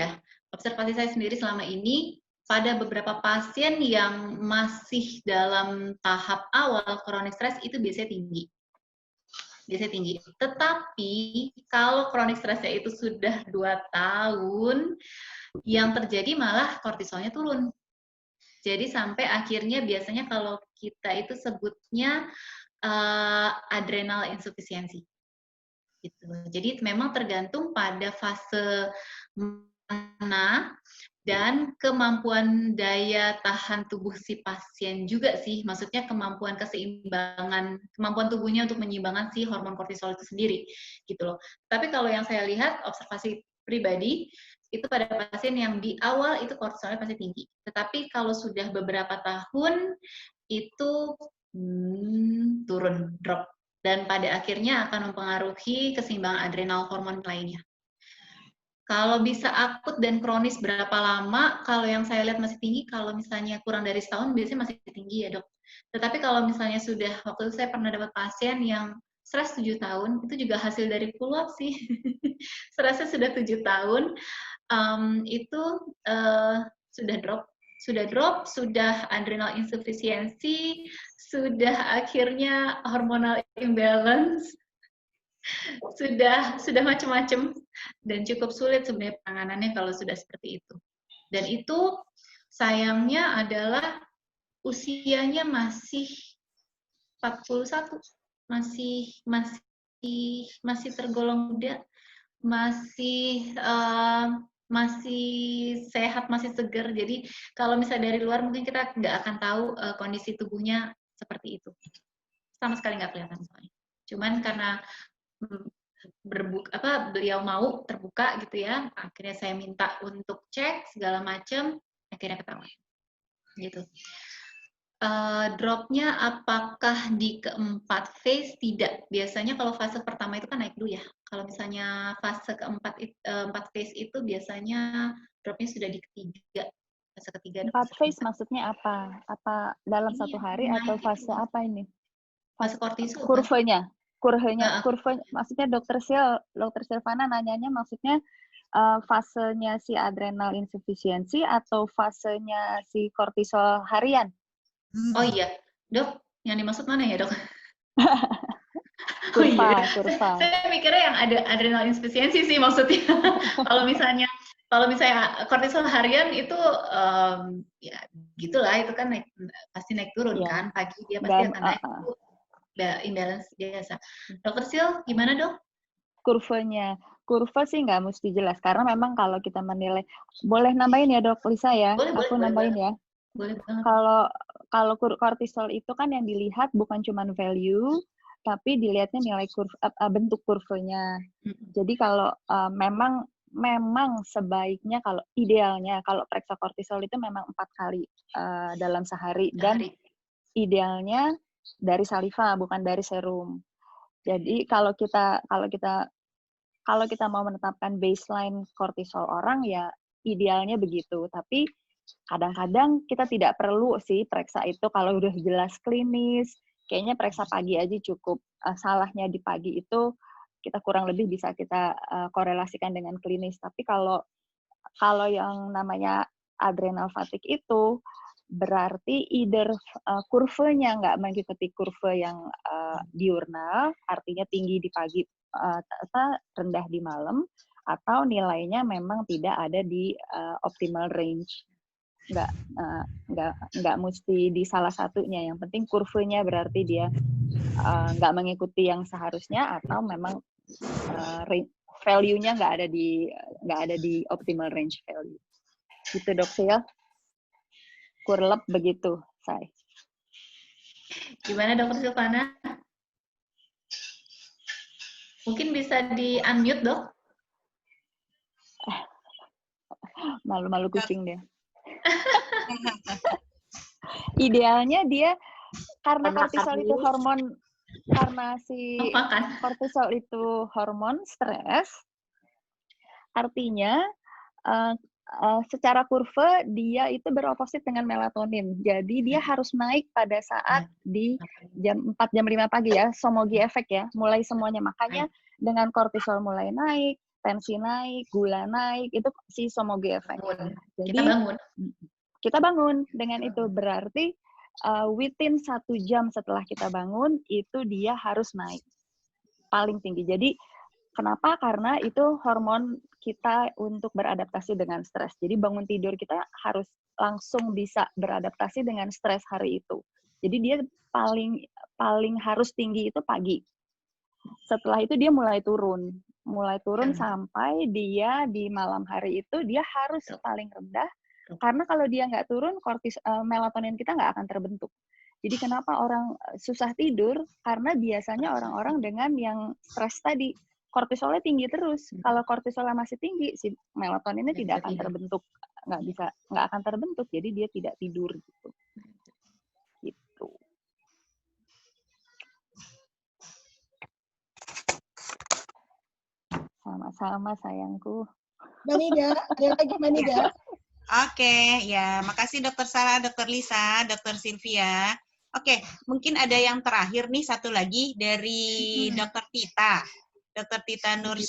selama ini pada beberapa pasien yang masih dalam tahap awal chronic stress itu biasanya tinggi. Tetapi kalau chronic stressnya itu sudah 2 tahun, yang terjadi malah kortisolnya turun. Jadi sampai akhirnya biasanya kalau kita itu sebutnya adrenal insufficiency. Gitu. Jadi memang tergantung pada fase mana dan kemampuan daya tahan tubuh si pasien juga sih. Maksudnya kemampuan tubuhnya untuk menyeimbangkan si hormon kortisol itu sendiri, gitu loh. Tapi kalau yang saya lihat observasi pribadi itu pada pasien yang di awal itu kortisolnya pasti tinggi. Tetapi kalau sudah beberapa tahun itu turun, drop. Dan pada akhirnya akan mempengaruhi keseimbangan adrenal hormon lainnya. Kalau bisa akut dan kronis berapa lama, kalau yang saya lihat masih tinggi, kalau misalnya kurang dari setahun biasanya masih tinggi ya dok. Tetapi kalau misalnya sudah, waktu itu saya pernah dapat pasien yang stres 7 tahun, itu juga hasil dari follow-up sih. Stresnya sudah 7 tahun, itu sudah drop, sudah adrenal insufficiency, sudah akhirnya hormonal imbalance, sudah macam-macam, dan cukup sulit sebenarnya penanganannya kalau sudah seperti itu. Dan itu sayangnya adalah usianya masih 41, masih tergolong muda, masih sehat, masih segar. Jadi kalau misalnya dari luar mungkin kita nggak akan tahu kondisi tubuhnya seperti itu. Sama sekali nggak kelihatan soalnya. Cuman karena beliau mau terbuka gitu ya, akhirnya saya minta untuk cek segala macam, akhirnya ketahuan. Gitu. Dropnya apakah di keempat phase? Tidak. Biasanya kalau fase pertama itu kan naik dulu ya. Kalau misalnya fase keempat, 4 phase itu biasanya dropnya sudah di ketiga. Fase ketiga. 4 phase maksudnya apa? Apa dalam satu hari atau fase apa ini? Fase kortisol. Kurvanya. Maksudnya Dokter Silvana nanyanya maksudnya fasenya si adrenal insufficiency atau fasenya si kortisol harian? Oh iya, dok, yang dimaksud mana ya dok? Kurva. Saya mikirnya yang ada adrenal insufficiency sih maksudnya. Kalau misalnya kortisol harian itu ya gitulah, itu kan pasti naik turun kan, pagi dia pasti akan naik, itu imbalance biasa. Dokter Sil, gimana dok? Kurva sih nggak mesti jelas karena memang kalau kita menilai, boleh nambahin ya dok Lisa ya, aku nambahin ya. Boleh banget. Kalau kortisol itu kan yang dilihat bukan cuma value, tapi dilihatnya nilai bentuk kurvanya. Jadi kalau memang sebaiknya, kalau idealnya kalau periksa kortisol itu memang 4 kali dalam sehari, dan idealnya dari saliva bukan dari serum. Jadi kalau kita mau menetapkan baseline kortisol orang ya idealnya begitu, tapi kadang-kadang kita tidak perlu sih periksa itu kalau udah jelas klinis. Kayaknya periksa pagi aja cukup. Salahnya di pagi itu kita kurang lebih bisa kita korelasikan dengan klinis. Tapi kalau yang namanya adrenal fatigue itu berarti either kurvanya nggak mengikuti kurva yang diurnal, artinya tinggi di pagi, rendah di malam, atau nilainya memang tidak ada di optimal range. Nggak mesti di salah satunya. Yang penting kurvanya berarti dia nggak mengikuti yang seharusnya, atau memang value-nya nggak ada di optimal range value. Gitu Dok Sil. Kurlep begitu, Say. Gimana Dokter Silvana? Mungkin bisa di-unmute, Dok? Malu-malu kucing dia. Idealnya dia, karena kortisol itu hormon, karena si kortisol itu hormon stres, artinya secara kurva dia itu beroposit dengan melatonin. Jadi dia harus naik pada saat di jam 4 jam 5 pagi ya, Somogyi efek ya, mulai semuanya. Makanya dengan kortisol mulai naik, tensi naik, gula naik, itu si Somogyi efek. Jadi kita bangun dengan itu, berarti within 1 jam setelah kita bangun itu dia harus naik paling tinggi. Jadi kenapa? Karena itu hormon kita untuk beradaptasi dengan stres. Jadi bangun tidur kita harus langsung bisa beradaptasi dengan stres hari itu. Jadi dia paling harus tinggi itu pagi. Setelah itu dia mulai turun sampai dia di malam hari itu dia harus paling rendah. Karena kalau dia nggak turun, melatonin kita nggak akan terbentuk. Jadi kenapa orang susah tidur? Karena biasanya orang-orang dengan yang stres tadi, kortisolnya tinggi terus. Kalau kortisolnya masih tinggi, si melatoninnya tidak akan terbentuk, nggak akan terbentuk. Jadi dia tidak tidur gitu. Gitu. Sama-sama sayangku. Manida, ada lagi Manida? Oke, ya, makasih Dokter Sarah, Dokter Lisa, Dokter Sylvia. Oke, mungkin ada yang terakhir nih, satu lagi dari Dokter Tita. Dr. Tita Nur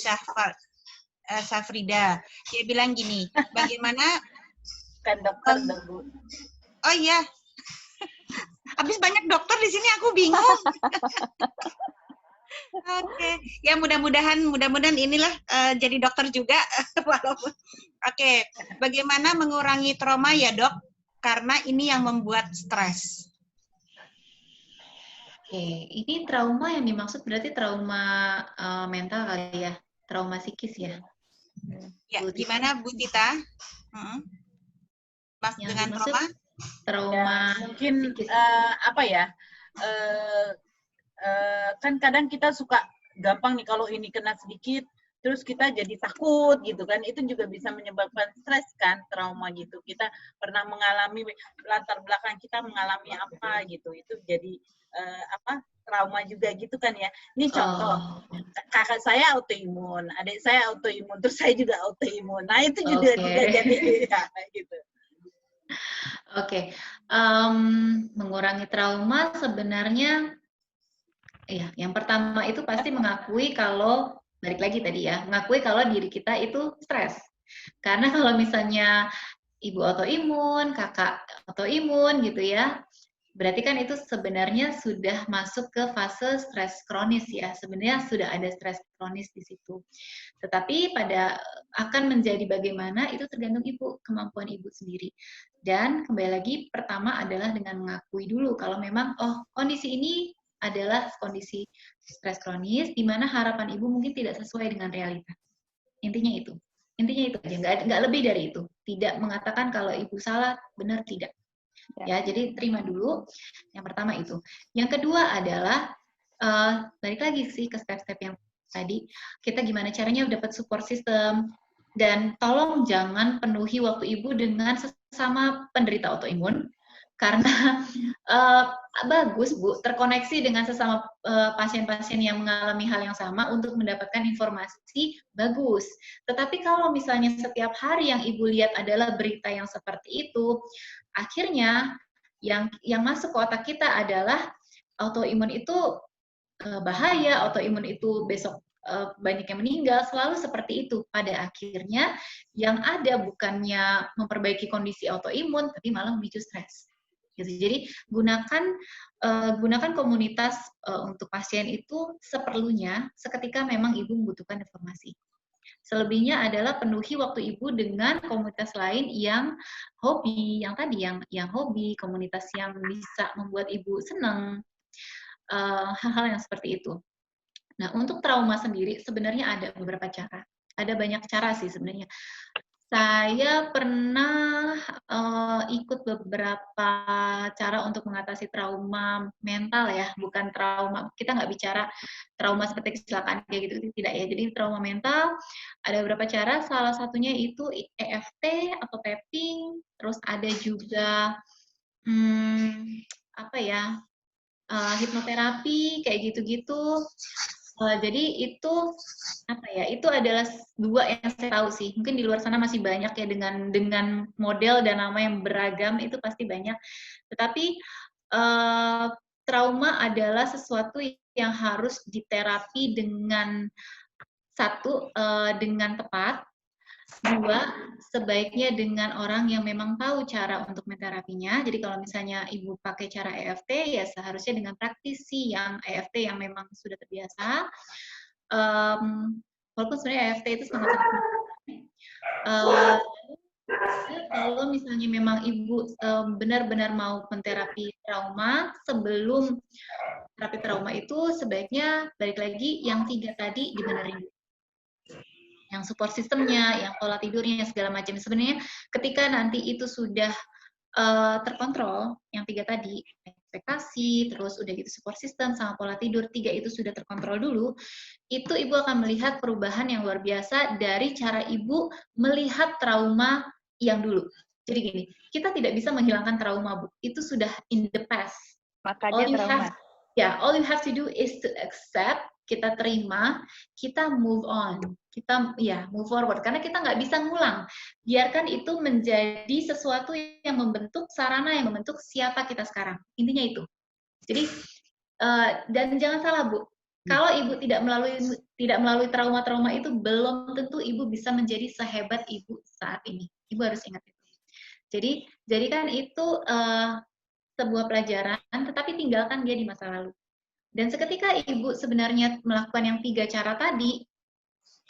Safrida. Dia bilang gini, bagaimana kan dokter Bu. Oh iya. Habis banyak dokter di sini aku bingung. Oke, ya mudah-mudahan inilah jadi dokter juga walaupun. Oke, bagaimana mengurangi trauma ya, Dok? Karena ini yang membuat stres. Oke, ini trauma yang dimaksud berarti trauma mental kali ya, trauma psikis ya. Ya, gimana Bu Tita? Mas yang dengan trauma ya, mungkin apa ya? Kan kadang kita suka gampang nih kalau ini kena sedikit, terus kita jadi takut gitu kan, itu juga bisa menyebabkan stres kan, trauma gitu. Kita pernah mengalami latar belakang kita mengalami apa gitu, itu jadi trauma juga gitu kan ya. Ini contoh, kakak saya autoimun, adik saya autoimun, terus saya juga autoimun. Nah itu juga jadi ya, gitu. Oke, mengurangi trauma sebenarnya, ya, yang pertama itu pasti mengakui kalau balik lagi tadi ya, mengakui kalau diri kita itu stres. Karena kalau misalnya ibu autoimun, kakak autoimun gitu ya, berarti kan itu sebenarnya sudah masuk ke fase stres kronis ya. Sebenarnya sudah ada stres kronis di situ. Tetapi akan menjadi bagaimana itu tergantung ibu, kemampuan ibu sendiri. Dan kembali lagi, pertama adalah dengan mengakui dulu kalau memang, kondisi ini adalah kondisi stres kronis, di mana harapan ibu mungkin tidak sesuai dengan realita. Intinya itu aja, nggak lebih dari itu. Tidak mengatakan kalau ibu salah, benar tidak. Ya, jadi terima dulu. Yang pertama itu. Yang kedua adalah balik lagi sih ke step-step yang tadi. Kita gimana caranya dapat support system, dan tolong jangan penuhi waktu ibu dengan sesama penderita autoimun. Karena bagus Bu, terkoneksi dengan sesama pasien-pasien yang mengalami hal yang sama untuk mendapatkan informasi, bagus. Tetapi kalau misalnya setiap hari yang Ibu lihat adalah berita yang seperti itu, akhirnya yang masuk ke otak kita adalah autoimun itu bahaya, autoimun itu besok banyak yang meninggal, selalu seperti itu. Pada akhirnya yang ada bukannya memperbaiki kondisi autoimun, tapi malah memicu stres. gitu. Jadi gunakan komunitas untuk pasien itu seperlunya seketika memang ibu membutuhkan informasi. Selebihnya adalah penuhi waktu ibu dengan komunitas lain yang hobi, yang tadi yang hobi, komunitas yang bisa membuat ibu senang, hal-hal yang seperti itu. Nah, untuk trauma sendiri sebenarnya ada beberapa cara. Ada banyak cara sih sebenarnya. Saya pernah ikut beberapa cara untuk mengatasi trauma mental ya, bukan trauma. Kita nggak bicara trauma seperti kecelakaan kayak gitu, tidak ya. Jadi trauma mental ada beberapa cara. Salah satunya itu EFT atau tapping. Terus ada juga hipnoterapi kayak gitu-gitu. Jadi itu itu adalah 2 yang saya tahu sih. Mungkin di luar sana masih banyak ya dengan model dan nama yang beragam, itu pasti banyak. Tetapi trauma adalah sesuatu yang harus diterapi dengan dengan tepat. 2, sebaiknya dengan orang yang memang tahu cara untuk menterapinya. Jadi kalau misalnya ibu pakai cara EFT, ya seharusnya dengan praktisi yang EFT yang memang sudah terbiasa. Walaupun sebenarnya EFT itu sangat-sangat kalau misalnya memang ibu benar-benar mau menterapi trauma, sebelum terapi trauma itu sebaiknya balik lagi yang 3 tadi dibenerin. Yang support sistemnya, yang pola tidurnya, segala macam. Sebenarnya ketika nanti itu sudah terkontrol, yang 3 tadi, ekspektasi, terus udah gitu support system sama pola tidur, 3 itu sudah terkontrol dulu, itu ibu akan melihat perubahan yang luar biasa dari cara ibu melihat trauma yang dulu. Jadi gini, kita tidak bisa menghilangkan trauma, Bu. Itu sudah in the past. Makanya trauma. All you have to do is to accept, kita terima, kita move on, kita move forward, karena kita nggak bisa ngulang. Biarkan itu menjadi sesuatu yang membentuk sarana yang membentuk siapa kita sekarang. Intinya itu. Jadi dan jangan salah, Bu, kalau ibu tidak melalui trauma-trauma itu, belum tentu ibu bisa menjadi sehebat ibu saat ini. Ibu harus ingat itu. Jadi jadikan itu sebuah pelajaran, tetapi tinggalkan dia di masa lalu. Dan seketika ibu sebenarnya melakukan yang 3 cara tadi,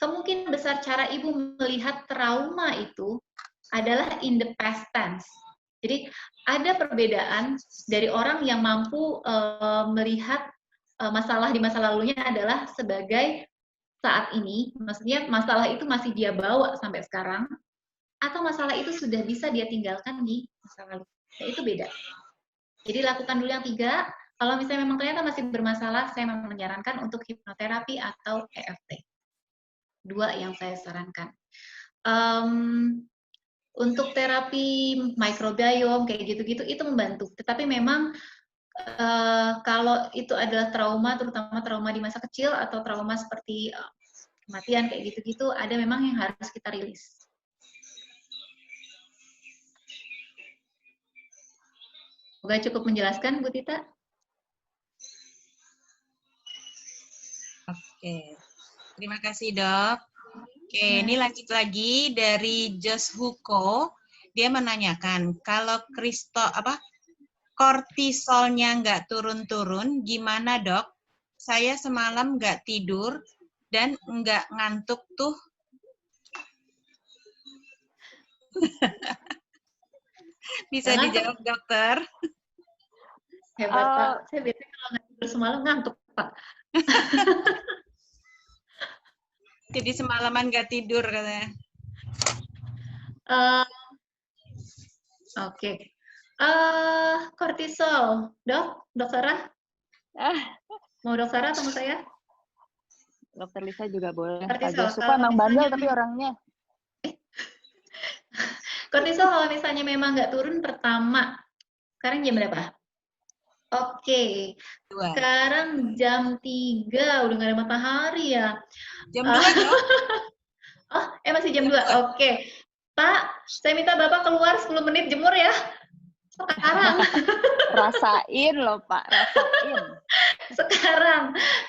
kemungkinan besar cara ibu melihat trauma itu adalah in the past tense. Jadi ada perbedaan dari orang yang mampu melihat masalah di masa lalunya adalah sebagai saat ini, maksudnya masalah itu masih dia bawa sampai sekarang, atau masalah itu sudah bisa dia tinggalkan di masa lalu. Nah, itu beda. Jadi lakukan dulu yang 3. Kalau misalnya memang ternyata masih bermasalah, saya memang menyarankan untuk hipnoterapi atau EFT. 2 yang saya sarankan. Untuk terapi microbiome kayak gitu-gitu itu membantu. Tetapi memang kalau itu adalah trauma, terutama trauma di masa kecil atau trauma seperti kematian kayak gitu-gitu, ada memang yang harus kita rilis. Semoga cukup menjelaskan, Bu Tita. Oke, terima kasih, Dok. Oke, ini lanjut lagi dari Jos Huko. Dia menanyakan, kalau kortisolnya nggak turun-turun, gimana, Dok? Saya semalam nggak tidur dan nggak ngantuk tuh. Bisa dijawab, Dokter? Hebat, Pak. Saya biasanya kalau nggak tidur semalam ngantuk, Pak. Jadi semalaman nggak tidur katanya. Oke. Kortisol, Dok Sarah? Mau Dok Sarah atau mau saya? Dokter Lisa juga boleh. Kortisol. Suka emang bandel tapi orangnya. Kortisol kalau misalnya memang nggak turun pertama, sekarang jam berapa? Oke, sekarang jam 3, udah nggak ada matahari ya. Jam 2 dong. Oh, masih jam 2. Oke. Pak, saya minta Bapak keluar 10 menit jemur ya. Sekarang. Rasain loh, Pak, rasain.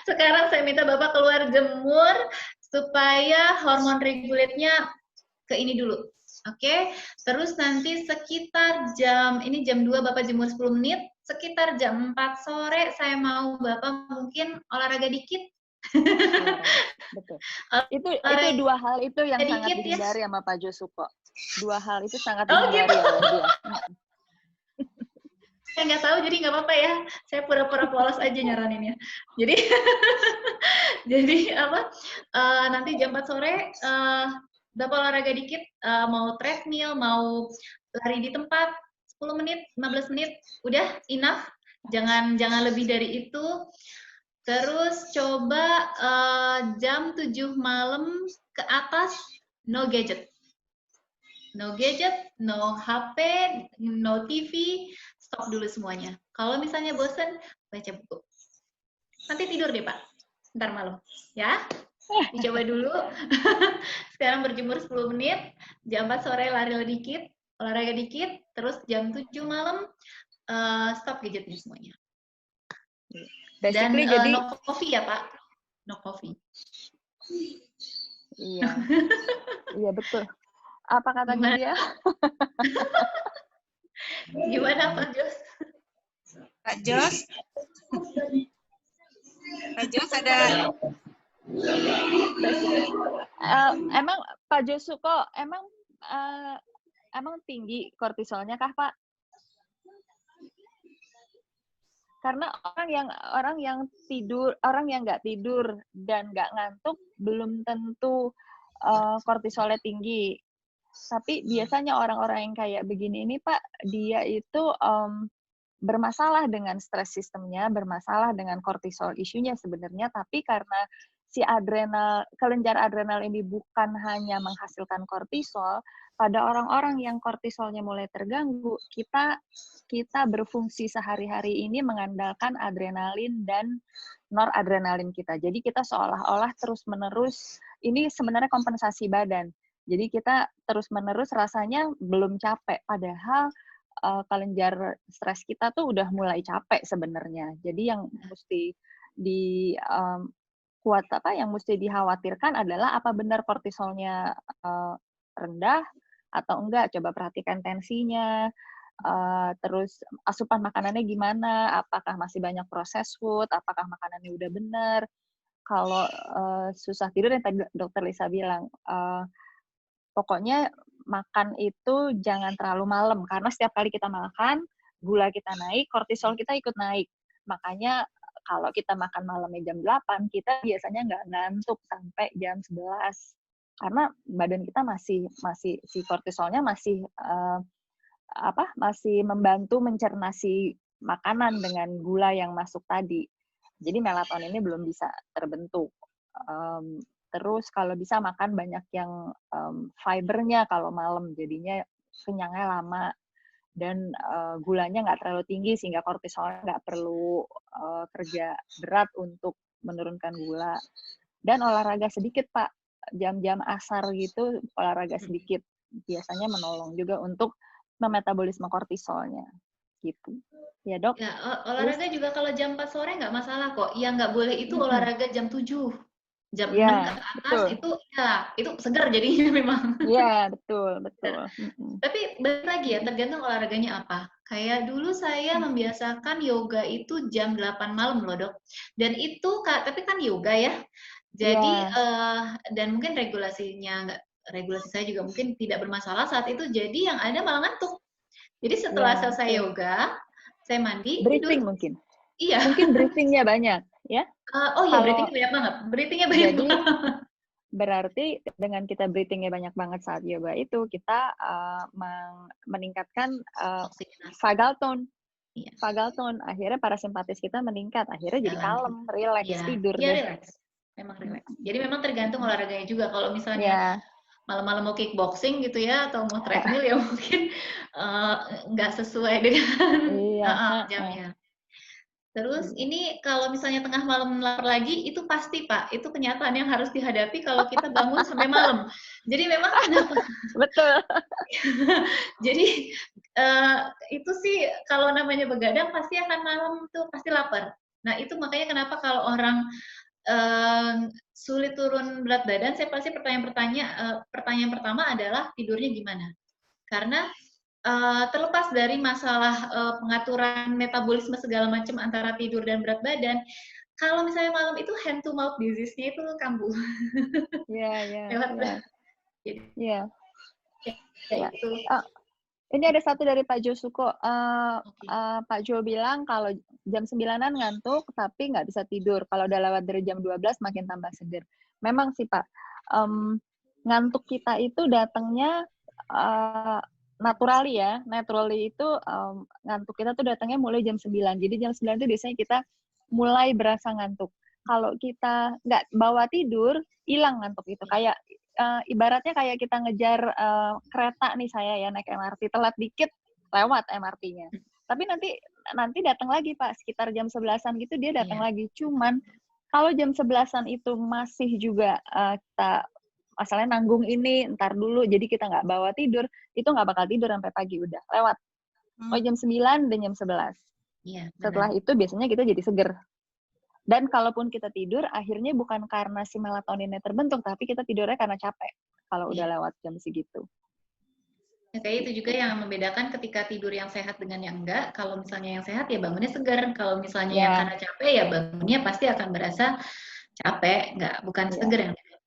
Sekarang saya minta Bapak keluar jemur supaya hormon regulate-nya ke ini dulu. Oke, terus nanti sekitar ini jam 2 Bapak jemur 10 menit, sekitar jam 4 sore saya mau Bapak mungkin olahraga dikit. Betul. Itu dua hal itu yang sangat dihindari sama Pak Josuko. Dua hal itu sangat dihindari oleh dia. Saya nggak tahu, jadi nggak apa-apa ya. Saya pura-pura polos aja nyaraninnya. Jadi nanti jam 4 sore Bapak olahraga dikit, mau treadmill, mau lari di tempat, 10 menit, 15 menit, udah enough. Jangan lebih dari itu. Terus coba jam 7 malam ke atas, no gadget. No gadget, no HP, no TV, stop dulu semuanya. Kalau misalnya bosan, baca buku. Nanti tidur deh, Pak. Ntar malam, ya. Dicoba dulu. Sekarang berjemur 10 menit, jam 4 sore lari dikit, olahraga dikit, terus jam 7 malam stop gadgetnya semuanya. Dan jadi no coffee ya, Pak. No coffee. Iya. Iya, betul. Apa katanya dia? Gimana Pak Jos? Pak Jos? Pak Jos ada... Emang Pak Josuko emang tinggi kortisolnya kah, Pak? Karena orang yang nggak tidur dan nggak ngantuk belum tentu kortisolnya tinggi. Tapi biasanya orang-orang yang kayak begini ini, Pak, dia itu bermasalah dengan stres sistemnya, bermasalah dengan kortisol isunya sebenarnya, tapi karena si kelenjar adrenal ini bukan hanya menghasilkan kortisol, pada orang-orang yang kortisolnya mulai terganggu, kita berfungsi sehari-hari ini mengandalkan adrenalin dan noradrenalin kita. Jadi kita seolah-olah terus-menerus, ini sebenarnya kompensasi badan. Jadi kita terus-menerus rasanya belum capek, padahal kelenjar stres kita tuh udah mulai capek sebenarnya. Jadi yang mesti yang mesti dikhawatirkan adalah apa benar kortisolnya rendah atau enggak. Coba perhatikan tensinya, terus asupan makanannya gimana, apakah masih banyak processed food, apakah makanannya udah benar. Kalau susah tidur yang tadi Dokter Lisa bilang, pokoknya makan itu jangan terlalu malam, karena setiap kali kita makan, gula kita naik, kortisol kita ikut naik. Makanya kalau kita makan malamnya jam 8, kita biasanya nggak ngantuk sampai jam 11. Karena badan kita masih si kortisolnya masih membantu mencerna si makanan dengan gula yang masuk tadi. Jadi melatoninnya belum bisa terbentuk. Terus kalau bisa makan banyak yang fibernya kalau malam, jadinya kenyangnya lama. Dan gulanya nggak terlalu tinggi sehingga kortisolnya nggak perlu kerja berat untuk menurunkan gula. Dan olahraga sedikit, Pak. Jam-jam asar gitu, olahraga sedikit. Biasanya menolong juga untuk memetabolisme kortisolnya. Gitu. Ya, Dok? Ya, olahraga juga kalau jam 4 sore nggak masalah kok. Yang nggak boleh itu olahraga jam 7. Jam 6 ke atas betul. itu segar jadinya memang. Iya, betul. Tapi balik lagi ya, tergantung olahraganya apa. Kayak dulu saya membiasakan yoga itu jam 8 malam loh, Dok. Dan itu tapi kan yoga ya. Jadi dan mungkin regulasi saya juga mungkin tidak bermasalah saat itu. Jadi yang ada malah ngantuk. Jadi setelah selesai yoga, saya mandi, breathing tidur. Mungkin. Iya. Mungkin breathingnya banyak, ya? Breathingnya banyak banget. Breathingnya banyak banget. Berarti dengan kita breathingnya banyak banget saat yoga itu, kita meningkatkan vagal tone. Iya. Vagal tone. Akhirnya parasimpatis kita meningkat. Akhirnya jadi kalem, relax, tidur. Iya, relax. Memang relax. Jadi memang tergantung olahraganya juga. Kalau misalnya malam-malam mau kickboxing gitu ya, atau mau treadmill ya mungkin nggak sesuai dengan jamnya. Terus ini kalau misalnya tengah malam lapar lagi, itu pasti Pak, itu kenyataan yang harus dihadapi kalau kita bangun sampai malam. Jadi memang kenapa? Betul. Jadi itu sih kalau namanya begadang pasti akan malam tuh pasti lapar. Nah itu makanya kenapa kalau orang sulit turun berat badan, saya pasti pertanyaan pertama adalah tidurnya gimana. Karena terlepas dari masalah pengaturan metabolisme segala macam antara tidur dan berat badan, kalau misalnya malam itu hand to mouth disease-nya itu kambuh. Iya. Itu. Ini ada satu dari Pak Jo Suko. Pak Jo bilang kalau jam 9-an ngantuk tapi nggak bisa tidur. Kalau udah lewat dari jam 12 makin tambah seger. Memang sih Pak, ngantuk kita itu datangnya naturally ya. Naturally itu ngantuk kita tuh datangnya mulai jam 9. Jadi jam 9 itu biasanya kita mulai berasa ngantuk. Kalau kita nggak bawa tidur, hilang ngantuk itu. Kayak ibaratnya kayak kita ngejar kereta nih, saya ya naik MRT, telat dikit lewat MRT-nya. Tapi nanti datang lagi Pak, sekitar jam 11-an gitu dia datang lagi. Cuman kalau jam 11-an itu masih juga kita masalahnya nanggung ini, ntar dulu, jadi kita nggak bawa tidur, itu nggak bakal tidur sampai pagi, udah lewat. Oh jam 9 dan jam 11. Setelah itu biasanya kita jadi seger. Dan kalaupun kita tidur, akhirnya bukan karena si melatoninnya terbentuk, tapi kita tidurnya karena capek kalau udah lewat jam segitu. Kayak itu juga yang membedakan ketika tidur yang sehat dengan yang enggak. Kalau misalnya yang sehat ya bangunnya segar. Kalau misalnya yang karena capek ya bangunnya pasti akan berasa capek, bukan segar yang dapat.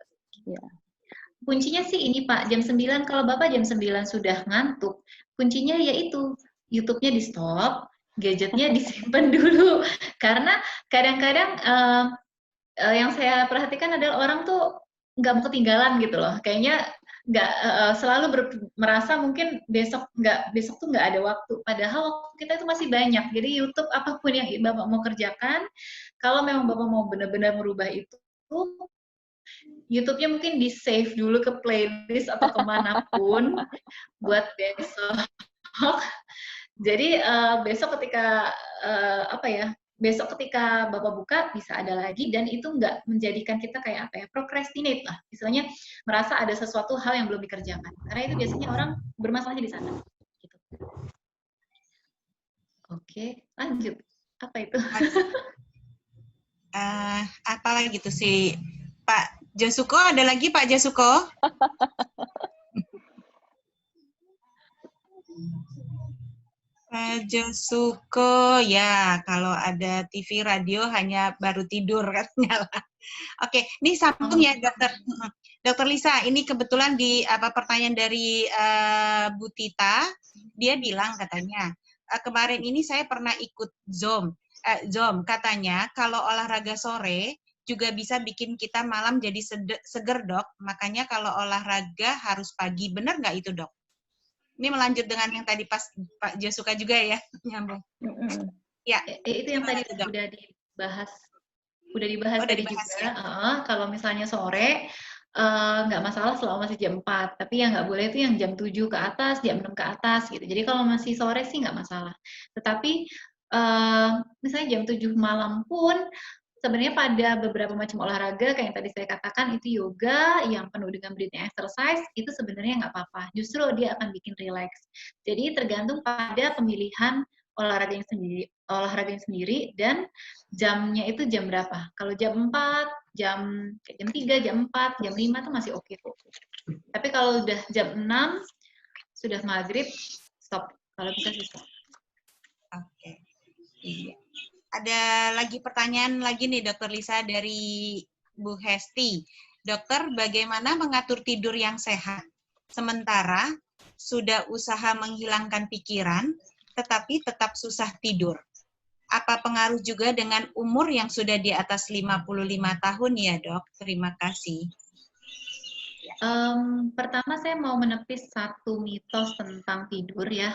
Kuncinya sih ini Pak, jam 9, kalau Bapak jam 9 sudah ngantuk, kuncinya yaitu YouTube-nya di stop, gadgetnya disimpan dulu. Karena kadang-kadang yang saya perhatikan adalah orang tuh nggak mau ketinggalan gitu loh. Kayaknya nggak selalu merasa mungkin besok tuh nggak ada waktu. Padahal waktu kita itu masih banyak. Jadi YouTube apapun yang Bapak mau kerjakan, kalau memang Bapak mau benar-benar merubah itu, YouTube-nya mungkin di-save dulu ke playlist atau kemanapun buat besok. Jadi besok ketika besok ketika Bapak buka bisa ada lagi, dan itu nggak menjadikan kita kayak procrastinate lah, istilahnya merasa ada sesuatu hal yang belum dikerjakan, karena itu biasanya orang bermasalahnya di sana. Gitu. Oke, lanjut. Apa itu? Apa lagi tuh si Pak Jasuko? Ada lagi Pak Jasuko? Jasuko, ya kalau ada TV radio hanya baru tidur katanya lah. Oke, ini sambung ya Dokter Lisa. Ini kebetulan di pertanyaan dari Bu Tita, dia bilang katanya kemarin ini saya pernah ikut Zoom katanya kalau olahraga sore juga bisa bikin kita malam jadi seger Dok. Makanya kalau olahraga harus pagi, benar nggak itu Dok? Ini melanjut dengan yang tadi pas Pak Jasuka juga ya, nyambung. Ya, itu yang tadi udah dibahas tadi juga. Ya? Kalau misalnya sore nggak masalah selama masih jam 4, tapi yang nggak boleh itu yang jam 7 ke atas, jam 6 ke atas gitu. Jadi kalau masih sore sih nggak masalah. Tetapi misalnya jam 7 malam pun sebenarnya pada beberapa macam olahraga kayak yang tadi saya katakan, itu yoga yang penuh dengan breathing exercise, itu sebenarnya nggak apa-apa. Justru dia akan bikin relax. Jadi tergantung pada pemilihan olahraga yang sendiri dan jamnya itu jam berapa. Kalau jam 4, jam 3, jam 4, jam 5 itu masih oke tuh. Tapi kalau udah jam 6, sudah maghrib, stop. Kalau bisa sih stop. Oke. Iya. Ada lagi pertanyaan lagi nih Dokter Lisa dari Bu Hesti. Dokter, bagaimana mengatur tidur yang sehat? Sementara sudah usaha menghilangkan pikiran, tetapi tetap susah tidur. Apa pengaruh juga dengan umur yang sudah di atas 55 tahun ya Dok? Terima kasih. Pertama saya mau menepis satu mitos tentang tidur ya.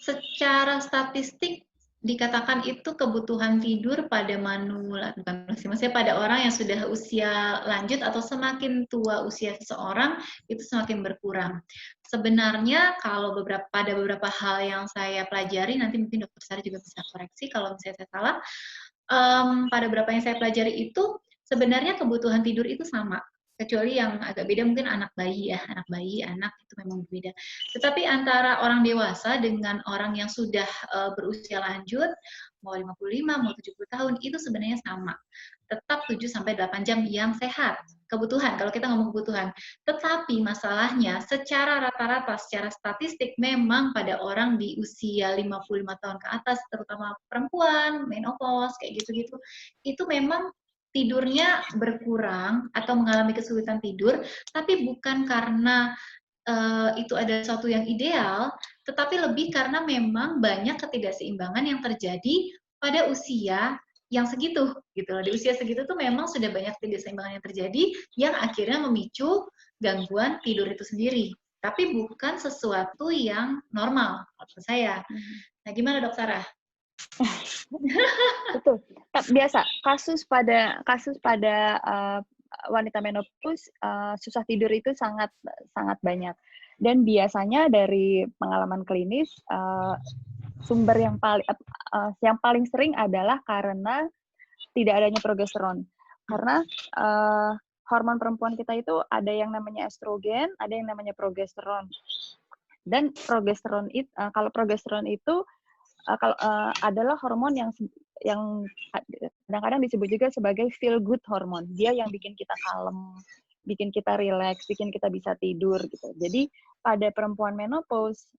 Secara statistik dikatakan itu kebutuhan tidur pada maksudnya pada orang yang sudah usia lanjut atau semakin tua usia seseorang itu semakin berkurang. Sebenarnya kalau pada beberapa hal yang saya pelajari, nanti mungkin Dokter Sari juga bisa koreksi kalau misalnya saya salah, pada beberapa yang saya pelajari itu sebenarnya kebutuhan tidur itu sama. Kecuali yang agak beda mungkin anak bayi ya, anak itu memang berbeda. Tetapi antara orang dewasa dengan orang yang sudah berusia lanjut, mau 55, mau 70 tahun, itu sebenarnya sama. Tetap 7-8 jam yang sehat. Kebutuhan, kalau kita ngomong kebutuhan. Tetapi masalahnya, secara rata-rata, secara statistik, memang pada orang di usia 55 tahun ke atas, terutama perempuan, menopause, kayak gitu-gitu, itu memang tidurnya berkurang atau mengalami kesulitan tidur, tapi bukan karena itu ada sesuatu yang ideal, tetapi lebih karena memang banyak ketidakseimbangan yang terjadi pada usia yang segitu, gitu loh. Di usia segitu tuh memang sudah banyak ketidakseimbangan yang terjadi, yang akhirnya memicu gangguan tidur itu sendiri. Tapi bukan sesuatu yang normal, menurut saya. Nah, gimana Dok Sarah? Betul. Biasa kasus pada wanita menopause susah tidur itu sangat banyak, dan biasanya dari pengalaman klinis sumber yang paling sering adalah karena tidak adanya progesteron. Karena hormon perempuan kita itu ada yang namanya estrogen, ada yang namanya progesteron. Dan progesteron itu kalau progesteron itu adalah hormon yang kadang-kadang disebut juga sebagai feel good hormon. Dia yang bikin kita kalem, bikin kita relax, bikin kita bisa tidur gitu. Jadi pada perempuan menopause,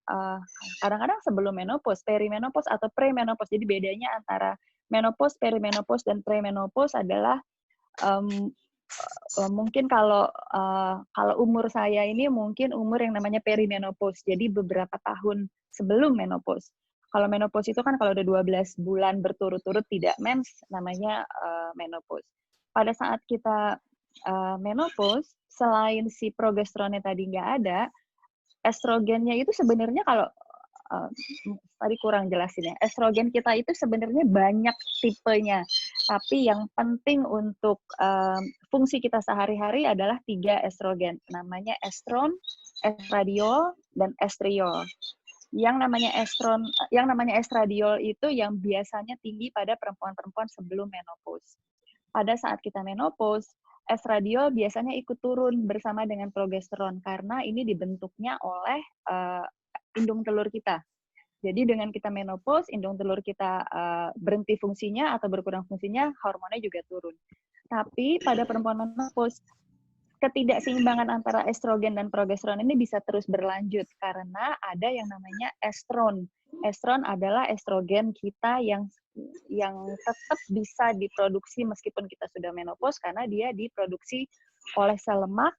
kadang-kadang sebelum menopause, perimenopause atau premenopause. Jadi bedanya antara menopause, perimenopause dan premenopause adalah mungkin kalau umur saya ini mungkin umur yang namanya perimenopause. Jadi beberapa tahun sebelum menopause. Kalau menopause itu kan kalau udah 12 bulan berturut-turut tidak mens, namanya menopause. Pada saat kita menopause, selain si progesteronnya tadi nggak ada, estrogennya itu sebenarnya kalau tadi kurang jelasin ya, estrogen kita itu sebenarnya banyak tipenya, tapi yang penting untuk fungsi kita sehari-hari adalah 3 estrogen, namanya estron, estradiol, dan estriol. Yang namanya estradiol itu yang biasanya tinggi pada perempuan-perempuan sebelum menopause. Pada saat kita menopause, estradiol biasanya ikut turun bersama dengan progesteron karena ini dibentuknya oleh indung telur kita. Jadi dengan kita menopause, indung telur kita berhenti fungsinya atau berkurang fungsinya, hormonnya juga turun. Tapi pada perempuan menopause, ketidakseimbangan antara estrogen dan progesteron ini bisa terus berlanjut karena ada yang namanya estron. Estron adalah estrogen kita yang tetap bisa diproduksi meskipun kita sudah menopause karena dia diproduksi oleh sel lemak,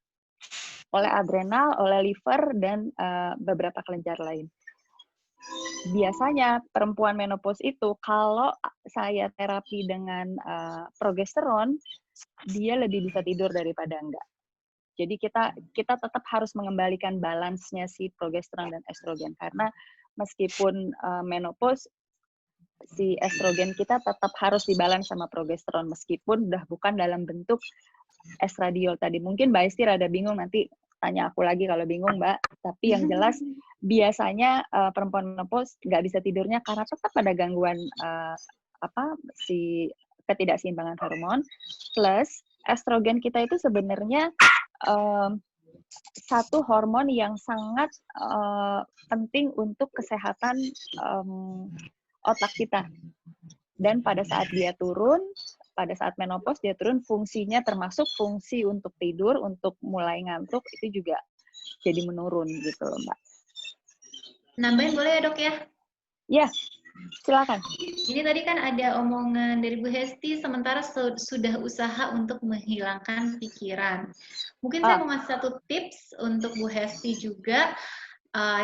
oleh adrenal, oleh liver, dan beberapa kelenjar lain. Biasanya perempuan menopause itu kalau saya terapi dengan progesteron, dia lebih bisa tidur daripada enggak. Jadi kita tetap harus mengembalikan balance-nya si progesteron dan estrogen karena meskipun menopause si estrogen kita tetap harus dibalance sama progesteron meskipun udah bukan dalam bentuk estradiol tadi. Mungkin Mbak Esti rada bingung, nanti tanya aku lagi kalau bingung Mbak. Tapi yang jelas biasanya perempuan menopause nggak bisa tidurnya karena tetap ada gangguan si ketidakseimbangan hormon, plus estrogen kita itu sebenarnya satu hormon yang sangat penting untuk kesehatan otak kita. Dan pada saat dia turun, pada saat menopause dia turun, fungsinya termasuk fungsi untuk tidur, untuk mulai ngantuk, itu juga jadi menurun gitu loh Mbak. Nambahin boleh ya Dok ya? Ya, silakan. Ini tadi kan ada omongan dari Bu Hesti, sementara sudah usaha untuk menghilangkan pikiran. Mungkin saya mau ngasih satu tips untuk Bu Hesti juga,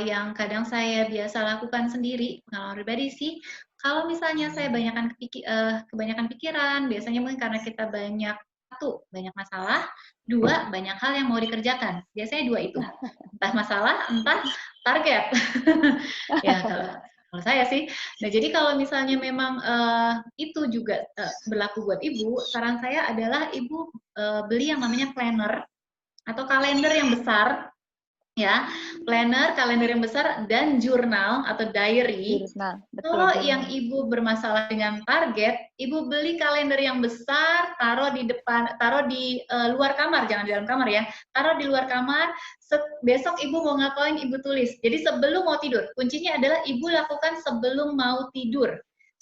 yang kadang saya biasa lakukan sendiri, pengalaman pribadi sih. Kalau misalnya saya kebanyakan pikiran, biasanya mungkin karena kita banyak masalah, 2, banyak hal yang mau dikerjakan. Biasanya 2 itu, entah masalah, entah target. Ya kalau saya sih. Nah jadi kalau misalnya memang itu juga berlaku buat ibu, saran saya adalah ibu beli yang namanya planner atau kalender yang besar. Ya, planner, kalender yang besar, dan jurnal atau diary. Kalau yang ibu bermasalah dengan target, ibu beli kalender yang besar, taruh di depan, taruh di luar kamar, jangan di dalam kamar ya, taruh di luar kamar. Besok ibu mau ngapain, ibu tulis. Jadi sebelum mau tidur, kuncinya adalah ibu lakukan sebelum mau tidur.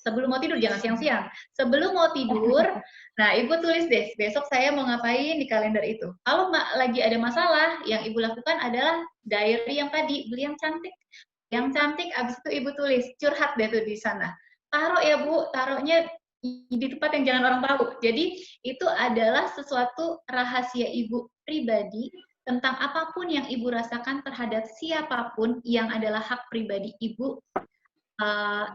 Sebelum mau tidur, jangan siang-siang. Sebelum mau tidur, nah ibu tulis deh, besok saya mau ngapain di kalender itu. Kalau lagi ada masalah, yang ibu lakukan adalah diary yang tadi, beli yang cantik. Yang cantik, abis itu ibu tulis, curhat deh tuh di sana. Taruh ya Bu, taruhnya di tempat yang jangan orang tahu. Jadi itu adalah sesuatu rahasia ibu pribadi tentang apapun yang ibu rasakan terhadap siapapun yang adalah hak pribadi ibu,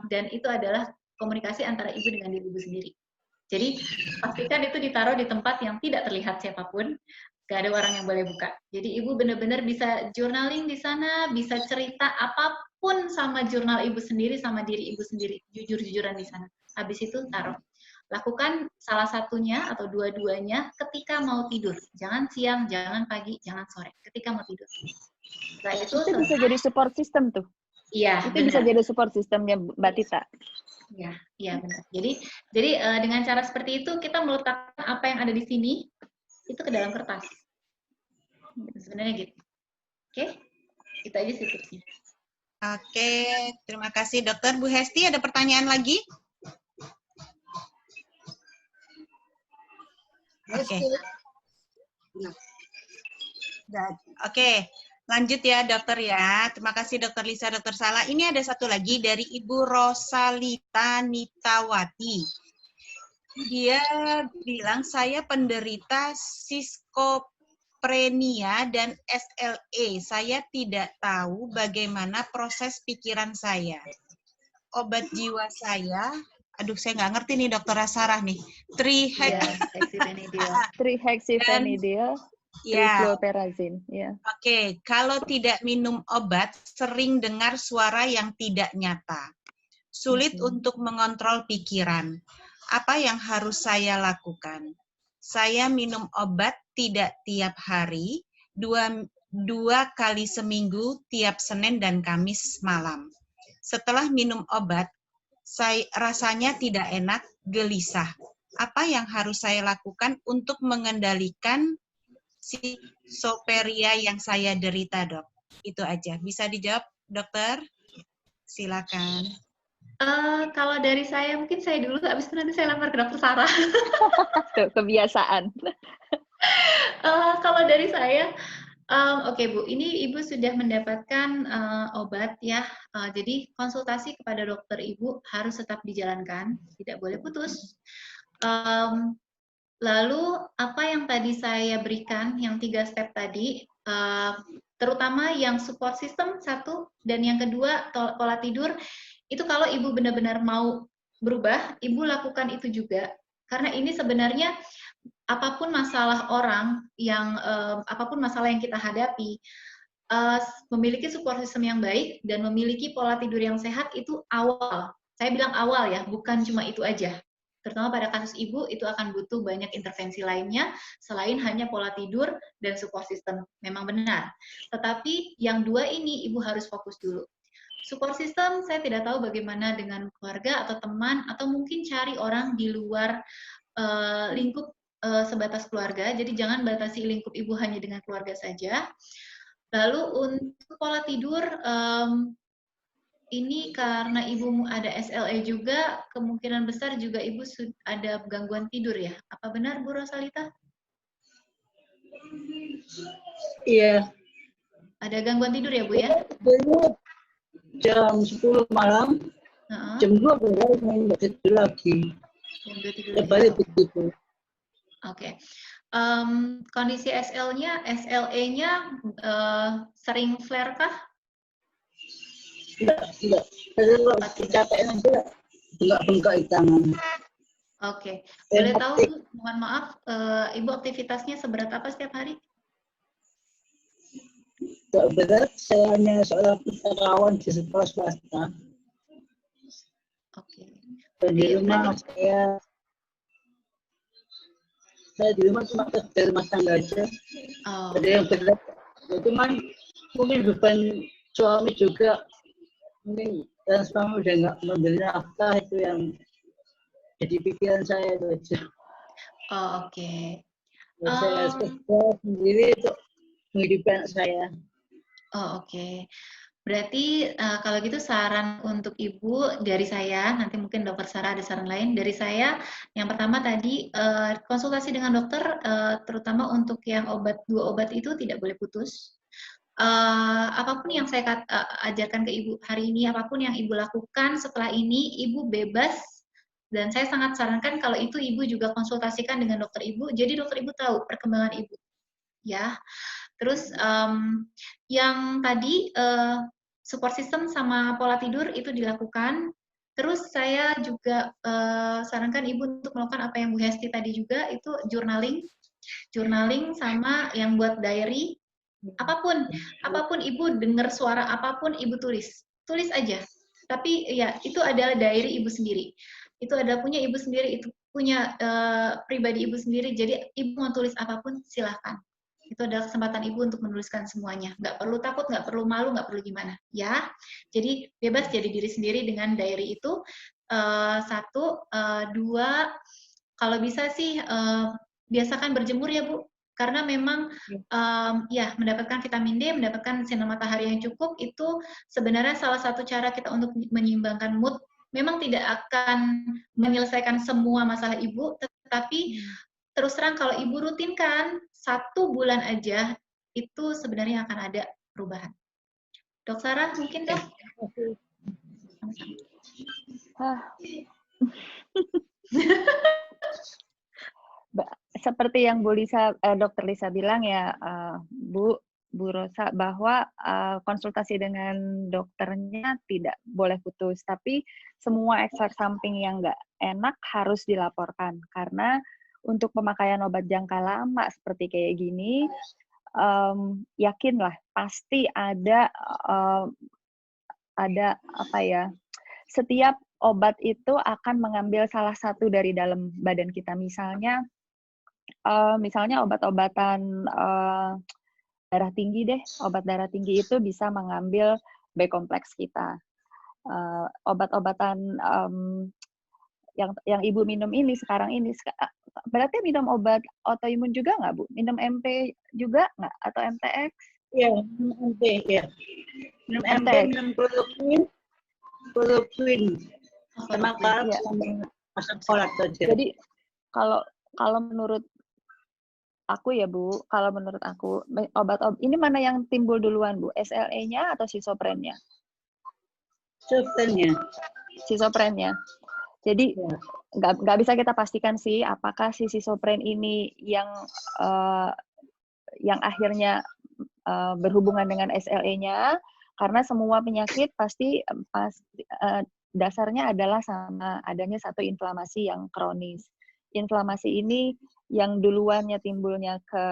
dan itu adalah komunikasi antara ibu dengan diri ibu sendiri. Jadi pastikan itu ditaruh di tempat yang tidak terlihat siapapun, gak ada orang yang boleh buka. Jadi ibu benar-benar bisa journaling di sana, bisa cerita apapun sama jurnal ibu sendiri, sama diri ibu sendiri, jujur-jujuran di sana. Habis itu taruh. Lakukan salah satunya atau dua-duanya ketika mau tidur. Jangan siang, jangan pagi, jangan sore. Ketika mau tidur. Setelah itu bisa jadi support system tuh. Iya, itu benar. Bisa jadi support systemnya Mbak Tita. Iya benar. Jadi dengan cara seperti itu kita meletakkan apa yang ada di sini itu ke dalam kertas. Sebenarnya gitu. Oke? Itu aja sih tipsnya. Oke, terima kasih dokter. Bu Hesti ada pertanyaan lagi? Oke, lanjut ya dokter ya. Terima kasih dokter Lisa, dokter Sala. Ini ada satu lagi dari Ibu Rosalita Nitawati. Dia bilang, saya penderita skizofrenia dan SLE. Saya tidak tahu bagaimana proses pikiran saya. Obat jiwa saya, aduh saya nggak ngerti nih dokter Sarah nih. Trihexyphenidyl. Trifluoperazine. Oke, kalau tidak minum obat, sering dengar suara yang tidak nyata. Sulit untuk mengontrol pikiran. Apa yang harus saya lakukan? Saya minum obat tidak tiap hari, dua kali seminggu tiap Senin dan Kamis malam. Setelah minum obat, rasanya tidak enak, gelisah. Apa yang harus saya lakukan untuk mengendalikan schizophrenia yang saya derita, dok? Itu aja. Bisa dijawab, dokter? Silakan. Kalau dari saya, mungkin saya dulu, habis itu nanti saya lamar ke dokter Sarah. Tuh, kebiasaan. Kalau dari saya, oke Bu, ini Ibu sudah mendapatkan obat ya. Jadi konsultasi kepada dokter Ibu harus tetap dijalankan, tidak boleh putus. Lalu apa yang tadi saya berikan, yang 3 step tadi, terutama yang support system 1, dan yang kedua pola tidur, itu kalau ibu benar-benar mau berubah, ibu lakukan itu juga. Karena ini sebenarnya apapun masalah orang apapun masalah yang kita hadapi, memiliki support system yang baik dan memiliki pola tidur yang sehat itu awal. Saya bilang awal ya, bukan cuma itu aja. Terutama pada kasus ibu, itu akan butuh banyak intervensi lainnya, selain hanya pola tidur dan support system. Memang benar. Tetapi yang 2 ini, ibu harus fokus dulu. Support system, saya tidak tahu bagaimana dengan keluarga atau teman, atau mungkin cari orang di luar lingkup sebatas keluarga, jadi jangan batasi lingkup ibu hanya dengan keluarga saja. Lalu untuk pola tidur, ini karena ibumu ada SLE juga, kemungkinan besar juga ibu ada gangguan tidur ya? Apa benar Bu Rosalita? Iya. Ada gangguan tidur ya Bu ya? Jam 10 malam, jam 2 baru main tidur lagi. Balik begitu. Oke. Kondisi SLE-nya sering flare kah? Tidak. Kalau kecapean aja, bengkak di tangan. Oke. Boleh tahu, mohon maaf, Ibu aktivitasnya seberat apa setiap hari? Tak berat, saya hanya seorang karyawan di sekolah swasta. Oke. Di rumah saya di rumah cuma kerja rumah tangga aja. Ada yang berat, cuman mungkin beban suami juga, mungkin dan suami udah nggak memberi nafkah, itu yang jadi pikiran saya itu aja. Oh, oke. Saya kerja sendiri untuk menghidupi anak saya. Oh, oke. Berarti kalau gitu saran untuk Ibu dari saya, nanti mungkin Dokter Sarah ada saran lain. Dari saya, yang pertama tadi konsultasi dengan dokter, terutama untuk yang dua obat itu tidak boleh putus. Apapun yang saya ajarkan ke Ibu hari ini, apapun yang Ibu lakukan setelah ini, Ibu bebas. Dan saya sangat sarankan kalau itu Ibu juga konsultasikan dengan dokter Ibu, jadi dokter Ibu tahu perkembangan Ibu. Ya. Terus yang tadi support system sama pola tidur itu dilakukan. Terus saya juga sarankan Ibu untuk melakukan apa yang Bu Hesti tadi juga, itu journaling sama yang buat diary. Apapun Ibu dengar suara apapun Ibu tulis aja. Tapi ya itu adalah diary Ibu sendiri. Itu adalah punya Ibu sendiri, itu punya pribadi Ibu sendiri. Jadi Ibu mau tulis apapun silahkan. Itu adalah kesempatan Ibu untuk menuliskan semuanya. Nggak perlu takut, nggak perlu malu, nggak perlu gimana. Ya, jadi bebas jadi diri sendiri dengan diary itu. Satu, dua, kalau bisa sih biasakan berjemur ya Bu. Karena memang ya mendapatkan vitamin D, mendapatkan sinar matahari yang cukup, itu sebenarnya salah satu cara kita untuk menyeimbangkan mood. Memang tidak akan menyelesaikan semua masalah Ibu, tetapi terus terang kalau Ibu rutinkan 1 bulan aja, itu sebenarnya akan ada perubahan. Dok Sarah, mungkin Dok? Seperti yang Dokter Lisa bilang ya, Bu Rosa, bahwa konsultasi dengan dokternya tidak boleh putus, tapi semua efek samping yang nggak enak harus dilaporkan, karena untuk pemakaian obat jangka lama seperti kayak gini, yakinlah pasti ada apa ya, setiap obat itu akan mengambil salah satu dari dalam badan kita. Misalnya obat-obatan darah tinggi deh, obat darah tinggi itu bisa mengambil B kompleks kita. Obat-obatan yang Ibu minum ini sekarang ini, berarti minum obat autoimun juga nggak Bu? Minum MP juga nggak? Atau MTX? Iya, minum MP ya. Minum MP, minum kloroquine, sama karb, sama asam folat saja. Jadi kalau menurut aku ya Bu, kalau menurut aku obat ini mana yang timbul duluan Bu? SLE-nya atau Sisoprennya? Sisoprennya. Jadi nggak bisa kita pastikan sih apakah si Sisopren ini yang akhirnya berhubungan dengan SLE-nya, karena semua penyakit pasti dasarnya adalah sama adanya satu inflamasi yang kronis. Inflamasi ini yang duluannya timbulnya ke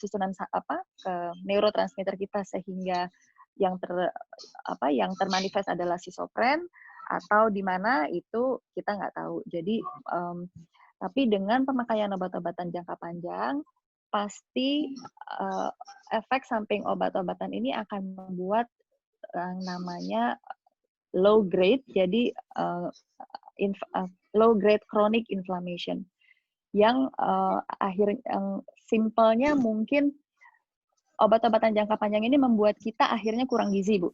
susunan ke neurotransmitter kita, sehingga yang termanifest adalah Sisopren, atau di mana itu kita nggak tahu. Jadi tapi dengan pemakaian obat-obatan jangka panjang, pasti efek samping obat-obatan ini akan membuat namanya low grade, jadi low grade chronic inflammation, yang simpelnya mungkin obat-obatan jangka panjang ini membuat kita akhirnya kurang gizi Bu,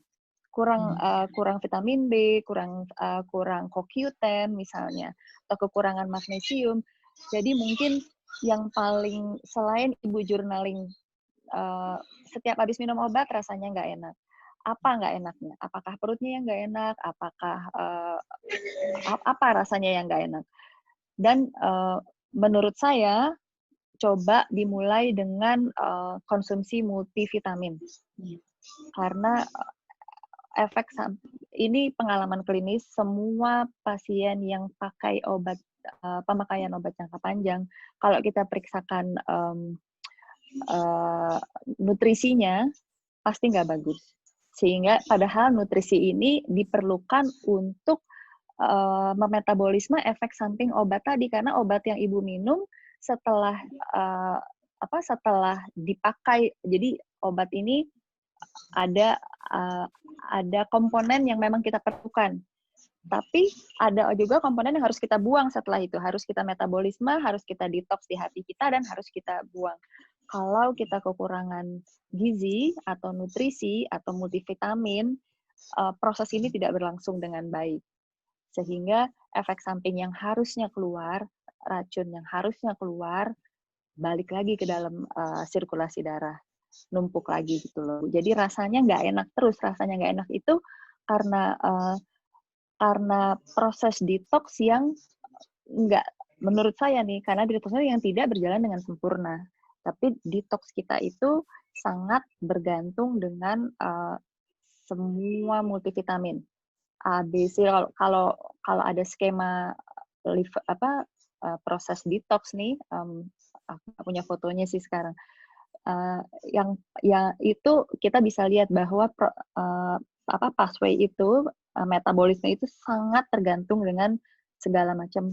kurang vitamin B, kurang CoQ10 misalnya, atau kekurangan magnesium. Jadi mungkin yang paling, selain Ibu journaling, setiap habis minum obat rasanya nggak enak. Apa nggak enaknya? Apakah perutnya yang nggak enak? Apakah apa rasanya yang nggak enak? Dan menurut saya coba dimulai dengan konsumsi multivitamin, karena efek ini pengalaman klinis, semua pasien yang pakai pemakaian obat jangka panjang, kalau kita periksakan nutrisinya pasti nggak bagus. Sehingga padahal nutrisi ini diperlukan untuk memetabolisme efek samping obat tadi, karena obat yang Ibu minum setelah dipakai, jadi obat ini ada komponen yang memang kita perlukan. Tapi ada juga komponen yang harus kita buang setelah itu. Harus kita metabolisme, harus kita detox di hati kita, dan harus kita buang. Kalau kita kekurangan gizi atau nutrisi atau multivitamin, proses ini tidak berlangsung dengan baik. Sehingga efek samping yang harusnya keluar, racun yang harusnya keluar, balik lagi ke dalam sirkulasi darah. Numpuk lagi gitu loh. Jadi rasanya nggak enak terus. Rasanya nggak enak itu karena proses detox yang nggak, menurut saya nih, karena detoxnya yang tidak berjalan dengan sempurna. Tapi detox kita itu sangat bergantung dengan semua multivitamin. ABC, kalau ada skema proses detox nih, aku punya fotonya sih sekarang. Yang itu kita bisa lihat bahwa pathway itu, metabolisme itu sangat tergantung dengan segala macam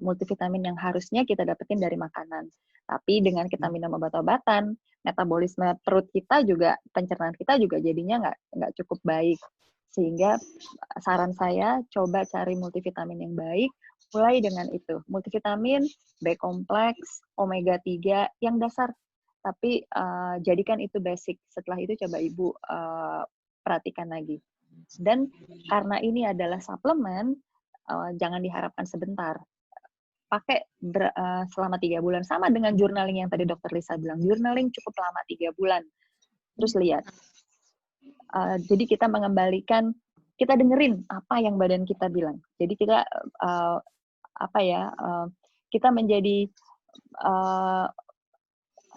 multivitamin yang harusnya kita dapetin dari makanan. Tapi dengan kita minum obat-obatan, metabolisme perut kita juga, pencernaan kita juga jadinya nggak cukup baik. Sehingga saran saya, coba cari multivitamin yang baik, mulai dengan itu. Multivitamin, B kompleks, omega 3, yang dasar. Tapi jadikan itu basic. Setelah itu coba Ibu perhatikan lagi. Dan karena ini adalah suplemen, jangan diharapkan sebentar. Pakai selama 3 bulan. Sama dengan journaling yang tadi Dr. Lisa bilang. Journaling cukup lama 3 bulan. Terus lihat. Jadi kita mengembalikan, kita dengerin apa yang badan kita bilang. Jadi kita, kita menjadi,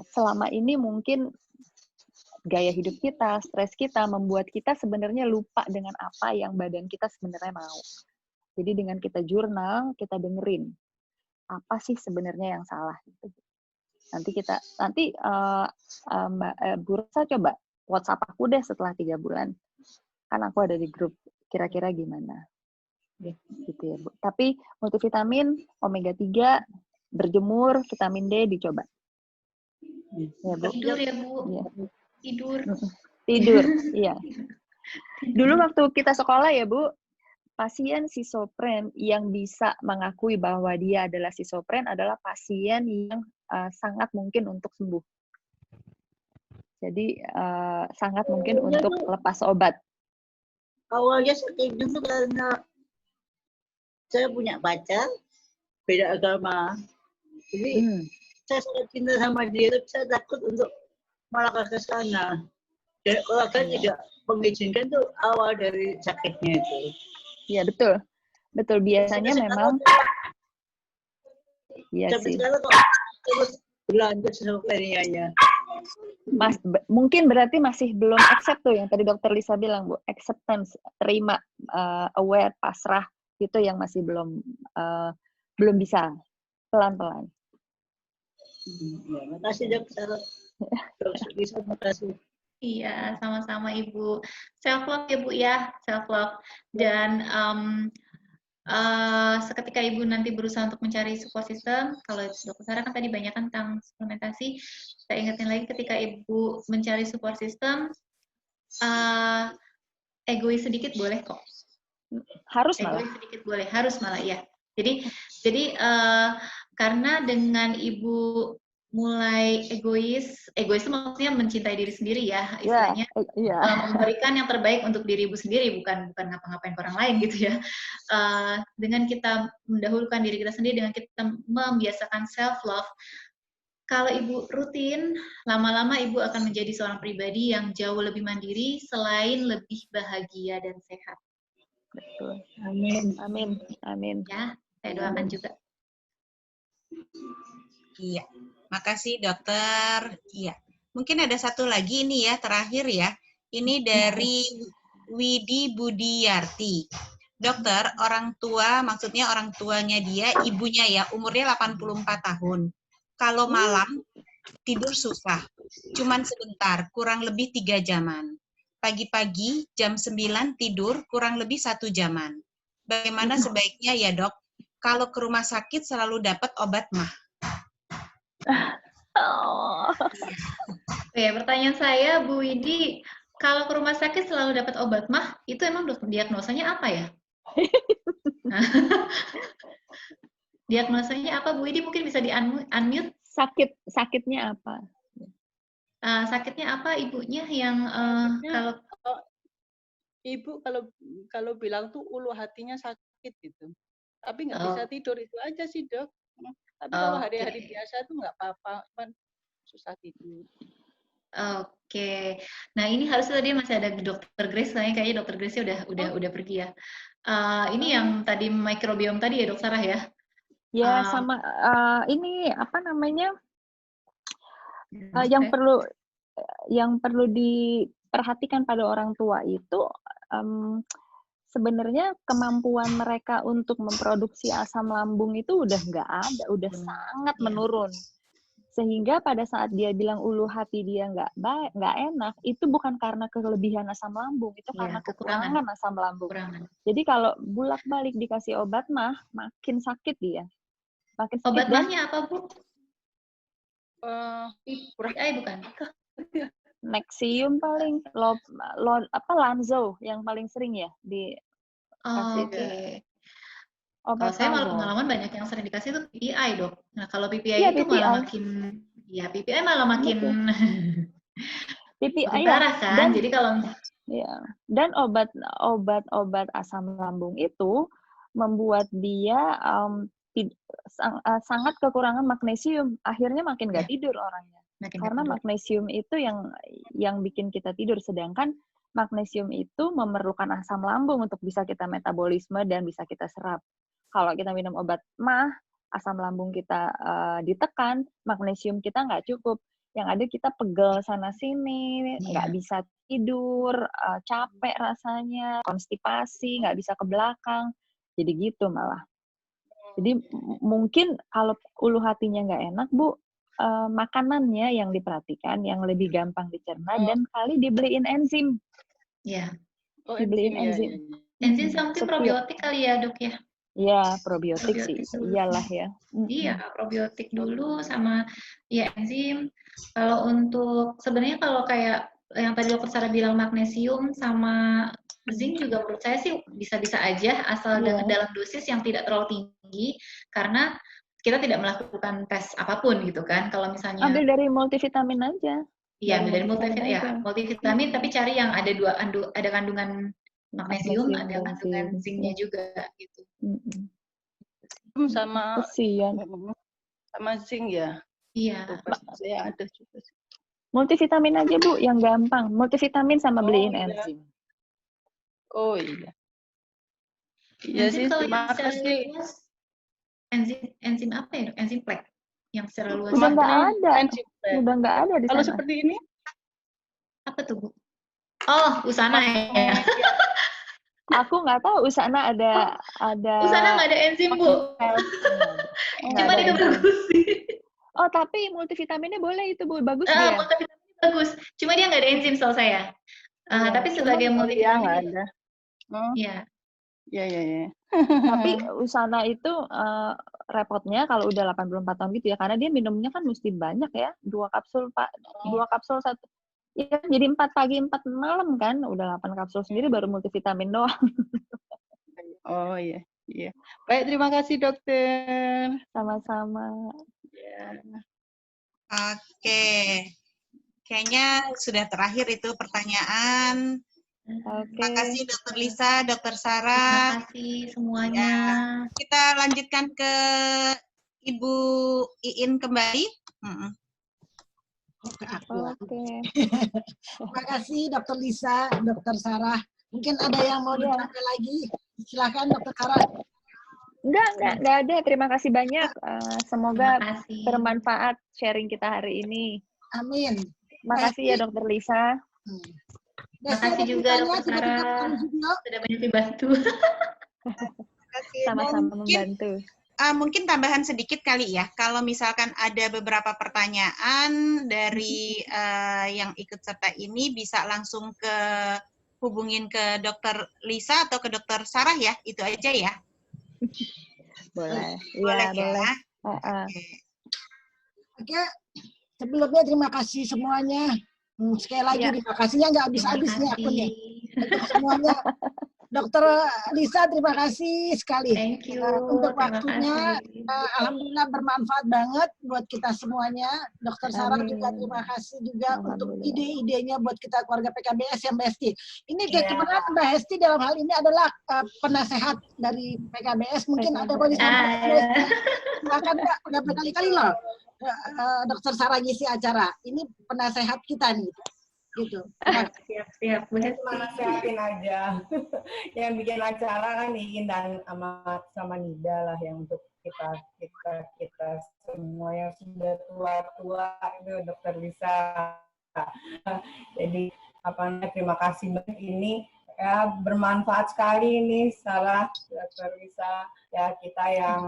selama ini mungkin gaya hidup kita, stres kita, membuat kita sebenarnya lupa dengan apa yang badan kita sebenarnya mau. Jadi dengan kita jurnal, kita dengerin apa sih sebenarnya yang salah. Nanti Mbak Bu Rosa coba WhatsApp aku deh setelah 3 bulan. Kan aku ada di grup, kira-kira gimana. Gitu ya, Bu. Tapi multivitamin, omega 3, berjemur, vitamin D dicoba. Ya, Bu. Tidur ya, Bu. Ya. Tidur, iya. Dulu waktu kita sekolah ya, Bu, pasien schizofren yang bisa mengakui bahwa dia adalah schizofren adalah pasien yang sangat mungkin untuk sembuh. Jadi sangat mungkin untuk lepas obat. Awalnya seperti itu karena saya punya pacar beda agama. Jadi saya sangat cinta sama dia, tapi saya takut untuk melangkah ke sana. Dan keluarga tidak mengizinkan tuh awal dari sakitnya itu. Iya, betul. Betul, biasanya memang. Iya sih. Sekarang kok terus berlanjut schizofrenianya. Mungkin berarti masih belum accept tuh yang tadi Dr. Lisa bilang, Bu. Acceptance, terima, aware, pasrah, itu yang masih belum bisa. Pelan-pelan. Ya, makasih Dokter. Dokter Lisa, makasih. Iya, sama-sama Ibu. Self love ya Bu ya, self love. Dan seketika Ibu nanti berusaha untuk mencari support system, kalau Dokter Sarah kan tadi banyak tentang suplementasi, saya ingetin lagi ketika Ibu mencari support system, egois sedikit boleh kok. Harus malah. Egois sedikit boleh, harus malah ya. Jadi karena dengan Ibu mulai egois itu maksudnya mencintai diri sendiri ya, istilahnya memberikan yang terbaik untuk diri Ibu sendiri, bukan ngapa-ngapain ke orang lain gitu ya. Dengan kita mendahulukan diri kita sendiri, dengan kita membiasakan self love, kalau Ibu rutin, lama-lama Ibu akan menjadi seorang pribadi yang jauh lebih mandiri, selain lebih bahagia dan sehat. Betul. Amin. Amin. Amin. Ya, saya doakan juga. Iya. Makasih Dokter. Iya. Mungkin ada satu lagi nih ya, terakhir ya. Ini dari Widi Budiyarti. Dokter, orang tua, maksudnya orang tuanya dia, ibunya ya, umurnya 84 tahun. Kalau malam, tidur susah. Cuman sebentar, kurang lebih 3 jaman. Pagi-pagi, jam 9 tidur, kurang lebih 1 jaman. Bagaimana sebaiknya ya Dok? Kalau ke rumah sakit selalu dapat obat mah. Oh, Oke, pertanyaan saya, Bu Widi, kalau ke rumah sakit selalu dapat obat mah, itu emang diagnosanya apa ya? Diagnosanya apa, Bu Widi? Mungkin bisa di-unmute? Sakitnya apa? Sakitnya apa ibunya yang kalau ibu kalau bilang tuh ulu hatinya sakit gitu, tapi nggak bisa tidur, itu aja sih dok. Tapi kalau hari-hari biasa tuh nggak apa-apa, cuman susah tidur. Oke. Nah ini harusnya tadi masih ada Dokter Grace, kayaknya Dokter Grace udah pergi ya. Ini yang tadi mikrobiom tadi ya Dok Sarah ya? Ya sama ini apa namanya? Yang perlu diperhatikan pada orang tua itu sebenarnya kemampuan mereka untuk memproduksi asam lambung itu udah nggak ada, udah sangat menurun. Sehingga pada saat dia bilang ulu hati dia nggak enak, itu bukan karena kelebihan asam lambung, itu karena kekurangan asam lambung. Jadi kalau bolak-balik dikasih obat mah, makin sakit dia. Makin sakit. Obat mahnya apa, Bu? Bukan. Nexium paling, Lanzo yang paling sering ya dikasih. Kalau saya malah pengalaman banyak yang sering dikasih itu PPI, Dok. Nah, kalau PPI itu malah PPI malah makin PPI parah kan. Jadi kalau dan obat asam lambung itu membuat dia sangat kekurangan magnesium. Akhirnya makin nggak tidur orangnya. Karena magnesium itu yang bikin kita tidur, sedangkan magnesium itu memerlukan asam lambung untuk bisa kita metabolisme dan bisa kita serap. Kalau kita minum obat mah, asam lambung kita ditekan, magnesium kita nggak cukup. Yang ada kita pegel sana-sini, nggak bisa tidur, capek rasanya, konstipasi, nggak bisa ke belakang. Jadi gitu malah. Jadi mungkin kalau ulu hatinya nggak enak, Bu, makanannya yang diperhatikan, yang lebih gampang dicerna, dan kali dibeliin enzim. Iya. Dibeliin enzim. Enzim mungkin probiotik kali ya, Dok ya? Iya, probiotik sih. Iyalah ya. Iya, probiotik dulu sama ya enzim. Kalau untuk sebenarnya kalau kayak yang tadi Dokter Sarah bilang magnesium sama zinc juga menurut saya sih bisa-bisa aja asal dalam dosis yang tidak terlalu tinggi karena kita tidak melakukan tes apapun gitu kan. Kalau misalnya ambil dari multivitamin aja. Iya, ambil dari multivitamin tapi cari yang ada ada kandungan magnesium, ada kandungan zincnya juga gitu. Sama zinc ya. Iya. Saya ada juga sih. Multivitamin aja Bu, yang gampang. Multivitamin sama beliin enzim. Oh iya. Iya sih, terima kasih. Enzim apa ya? Enzim plek yang secara luas. Udah nggak ada. Udah nggak ada di sana. Kalau seperti ini? Apa tuh Bu? Oh, Usana ya. Aku nggak tahu Usana ada. Usana nggak ada enzim Bu. Cuma itu bagus sih. Oh tapi multivitaminnya boleh itu Bu, bagus dia. Multivitaminnya bagus. Cuma dia nggak ada enzim setahu saya. Tapi sebagai multivitamin nggak ada. Iya. Iya. Tapi Usana itu repotnya kalau udah 84 tahun gitu ya, karena dia minumnya kan mesti banyak ya, 2 kapsul Pak, 2 kapsul satu. Ya, jadi 4 pagi 4 malam kan, udah 8 kapsul sendiri baru multivitamin doang. Oh iya. Baik, terima kasih dokter. Sama-sama. Ya. Oke. Kayaknya sudah terakhir itu pertanyaan. Terima kasih Dokter Lisa, Dokter Sarah. Terima kasih semuanya. Ya, kita lanjutkan ke Ibu Iin kembali. Oke. Terima kasih Dokter Lisa, Dokter Sarah. Mungkin ada yang mau ditambah lagi? Silakan Dokter Sarah. Enggak ada. Terima kasih banyak. Semoga bermanfaat sharing kita hari ini. Amin. Makasih ya Dokter Lisa. Terima kasih juga Dokter Sarah. Sudah banyak dibantu. Sama-sama membantu. Mungkin tambahan sedikit kali ya, kalau misalkan ada beberapa pertanyaan dari yang ikut serta ini bisa langsung hubungin ke Dokter Lisa atau ke Dokter Sarah ya, itu aja ya. Boleh. Boleh ya. Boleh. Oke. Sebelumnya terima kasih semuanya. Sekali lagi terima kasihnya nggak habis-habis nih akunnya. Untuk semuanya. Dokter Lisa, terima kasih sekali. Thank you. Untuk waktunya, alhamdulillah bermanfaat banget buat kita semuanya. Dokter Sarah juga terima kasih juga untuk ide-idenya buat kita keluarga PKBS yang Mbak Hesti. Ini kebetulan Mbak Hesti dalam hal ini adalah penasehat dari PKBS. Mungkin ada yang mau disampaikan. Silakan Mbak, udah berkali-kali loh Dokter Sarah ngisi acara. Ini penasehat kita nih. Gitu. Siap. Cuma nasehatin aja. Yang bikin acara kan Iin dan sama Nida lah, yang untuk kita semua yang sudah tua itu Dokter Lisa. Jadi terima kasih banget, ini ya bermanfaat sekali ini Sarah, Dokter Lisa. Ya kita yang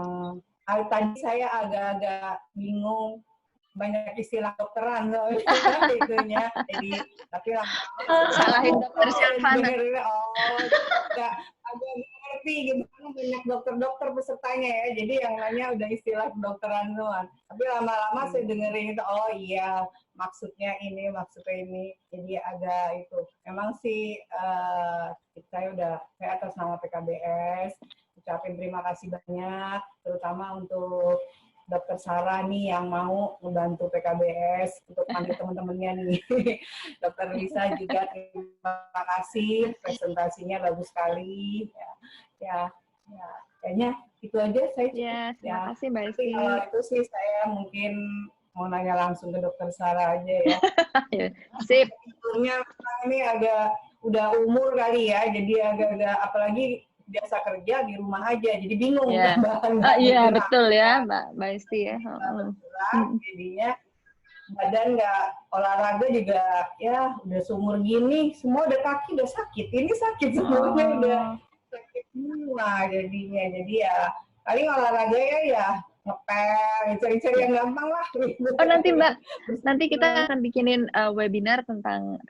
tadi saya agak-agak bingung, banyak istilah dokteran itunya, jadi tapi salahin dokter Silvana. Agak ngerti gitu, banyak dokter pesertanya ya, jadi yang lainnya udah istilah kedokteran doang. Tapi lama-lama saya dengerin itu, oh iya maksudnya ini, jadi agak itu. Memang sih saya atas nama PKBS ucapin terima kasih banyak, terutama untuk Dokter Sarah nih yang mau membantu PKBS untuk panggil teman-temannya nih. Dokter Lisa juga terima kasih, presentasinya bagus sekali. Ya, kayaknya itu aja saya. Terima kasih Mbak Esti. Kalau itu sih saya mungkin mau nanya langsung ke Dokter Sarah aja ya. Sip. Sebelumnya ini agak udah umur kali ya, jadi agak-agak apalagi biasa kerja di rumah aja, jadi bingung. Iya betul ya Mbak Esti ya. Jadinya badan nggak olahraga juga, ya udah seumur gini semua udah kaki udah sakit, ini sakit semuanya udah sakit semua jadinya. Jadi ya paling olahraga ya ngepel, cari-cari yang gampang lah. Oh nanti Mbak, nanti kita akan bikinin webinar tentang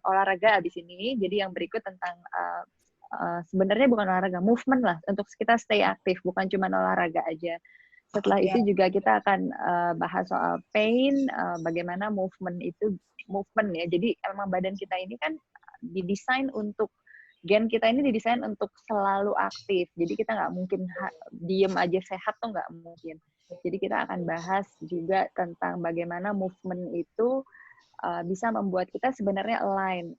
olahraga abis ini. Jadi yang berikut tentang sebenarnya bukan olahraga, movement lah, untuk kita stay aktif, bukan cuma olahraga aja. Setelah itu juga kita akan bahas soal pain, bagaimana movement ya. Jadi emang badan kita ini kan didesain untuk, gen kita ini didesain untuk selalu aktif. Jadi kita nggak mungkin diem aja sehat tuh nggak mungkin. Jadi kita akan bahas juga tentang bagaimana movement itu bisa membuat kita sebenarnya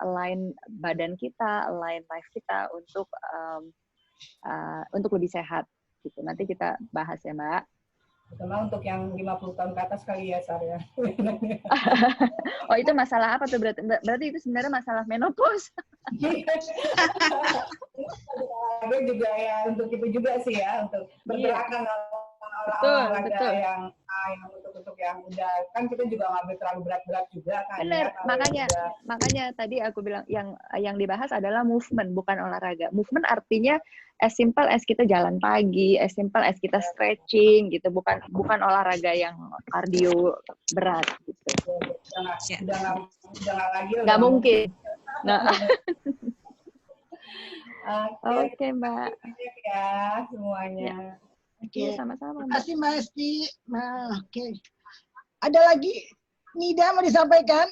align badan kita, align life kita untuk lebih sehat gitu. Nanti kita bahas ya Mbak. Terutama untuk yang 50 tahun ke atas kali ya Sarah. Oh itu masalah apa tuh berarti itu sebenarnya masalah menopause. Ada juga ya untuk itu juga sih ya, untuk bergerakan olahraga yang untuk yang udah, kan kita juga nggak terlalu berat-berat juga kan. Bener, ya, makanya tadi aku bilang yang dibahas adalah movement, bukan olahraga. Movement artinya as simple as kita jalan pagi, as simple as kita stretching gitu, bukan olahraga yang kardio berat gitu. Udah nggak lagi. Nggak mungkin. Oke, Mbak. Terima kasih ya semuanya. Oke, sama-sama. Terima kasih Mbak Esti. Oke. Ada lagi Nida mau disampaikan?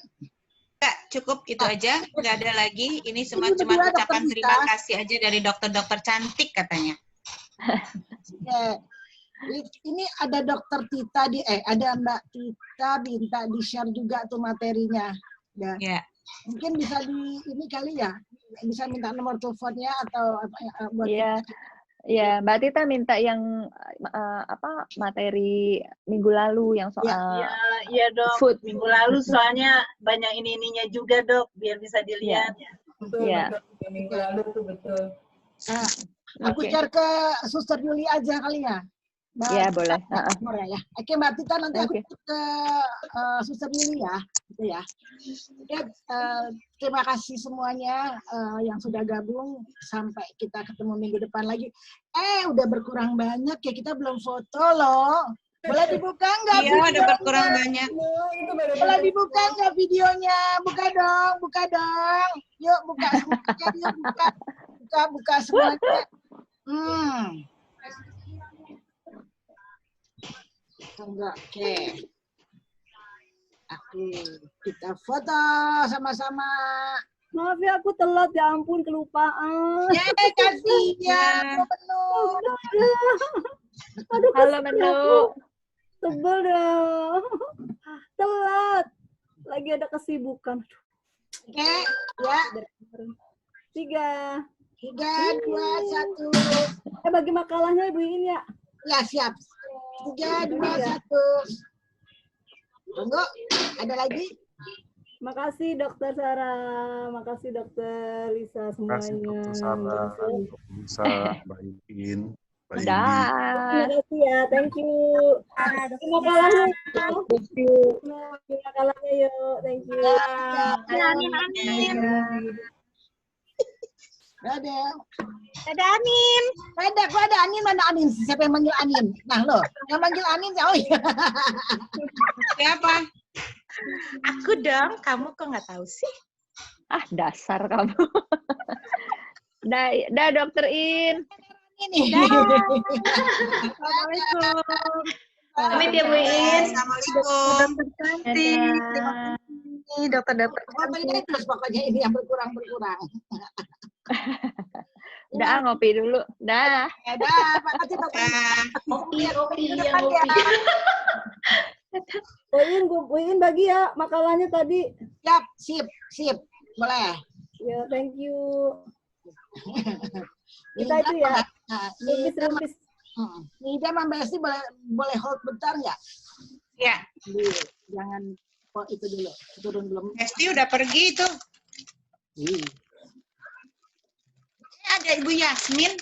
Enggak, cukup itu aja. Nggak ada lagi. Ini cuma ucapan terima kasih aja dari dokter-dokter cantik katanya. Ini ada Dokter Tita ada Mbak Tita minta di-share juga tuh materinya. Ya. Mungkin bisa ini kali ya, bisa minta nomor teleponnya atau buat Ya, Mbak Tita minta yang materi minggu lalu yang soal Iya dok, food. Minggu lalu soalnya banyak ininya juga dok, biar bisa dilihat. Betul. Minggu lalu tuh betul. Aku share ke Suster Yuli aja kali ya. Iya boleh. Ya. Oke Mbak Tita, nanti aku ke Suster Yuli ya. Gitu ya. Oke, terima kasih semuanya yang sudah gabung. Sampai kita ketemu minggu depan lagi. Udah berkurang banyak ya, kita belum foto loh. Boleh dibuka nggak? Iya, udah berkurang banyak. Boleh dibuka nggak videonya? Buka dong. Yuk buka semuanya, buka semuanya. Enggak, oke. Kita foto sama-sama. Maaf ya, aku telat, ya ampun, kelupaan. Ya, kasihan. Aduh, Halo, kesel Menu. aku. Sebel dah. Telat. Lagi ada kesibukan. Oke, ya. 3, 2, 1. bagi makalahnya Ibu Iin ya. Ya, siap. 3, 2, 1. Tunggu, ada lagi? Makasih Dokter Sarah, makasih Dokter Lisa semuanya. Dokter Sarah, Dokter Lisa, Mbak Iin, Mbak Indi. Terima kasih ya, thank you. Terima kalahnya, thank you. Terima kalahnya yuk, thank you. Amin. Dadah. Ada Anin. Kok ada Anin, mana Anin? Siapa yang manggil Anin? Nah, lo, yang manggil Anin, oh iya. Siapa? Aku dong, kamu kok nggak tahu sih? Ah, dasar kamu. Dah, Dokter In. Ini. Assalamualaikum. Pamit ya Bu In. Assalamualaikum. Dokter-dokter. Pokoknya terus pokoknya ini yang berkurang-berkurang. Dah, ngopi dulu. Dah. Dah, makasih Dokter. Ngopi. Bu Iin bagi ya makalahnya tadi. Siap, sip. Boleh. Ya, thank you. Kita itu ya. Rumpis. Nida sama Mbak Esti boleh hold bentar nggak? Ya. Jangan itu dulu, turun belum. Esti udah pergi itu. Ada Ibu Yasmin.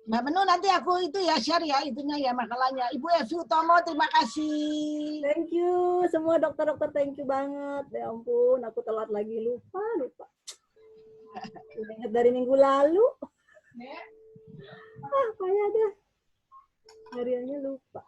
Mbak Menu nanti aku itu ya share ya itunya ya makalahnya. Ibu Evi Utomo terima kasih. Thank you semua dokter-dokter, thank you banget. Ya ampun, aku telat lagi, lupa. Udah ingat dari minggu lalu. Payah deh. Hariannya lupa.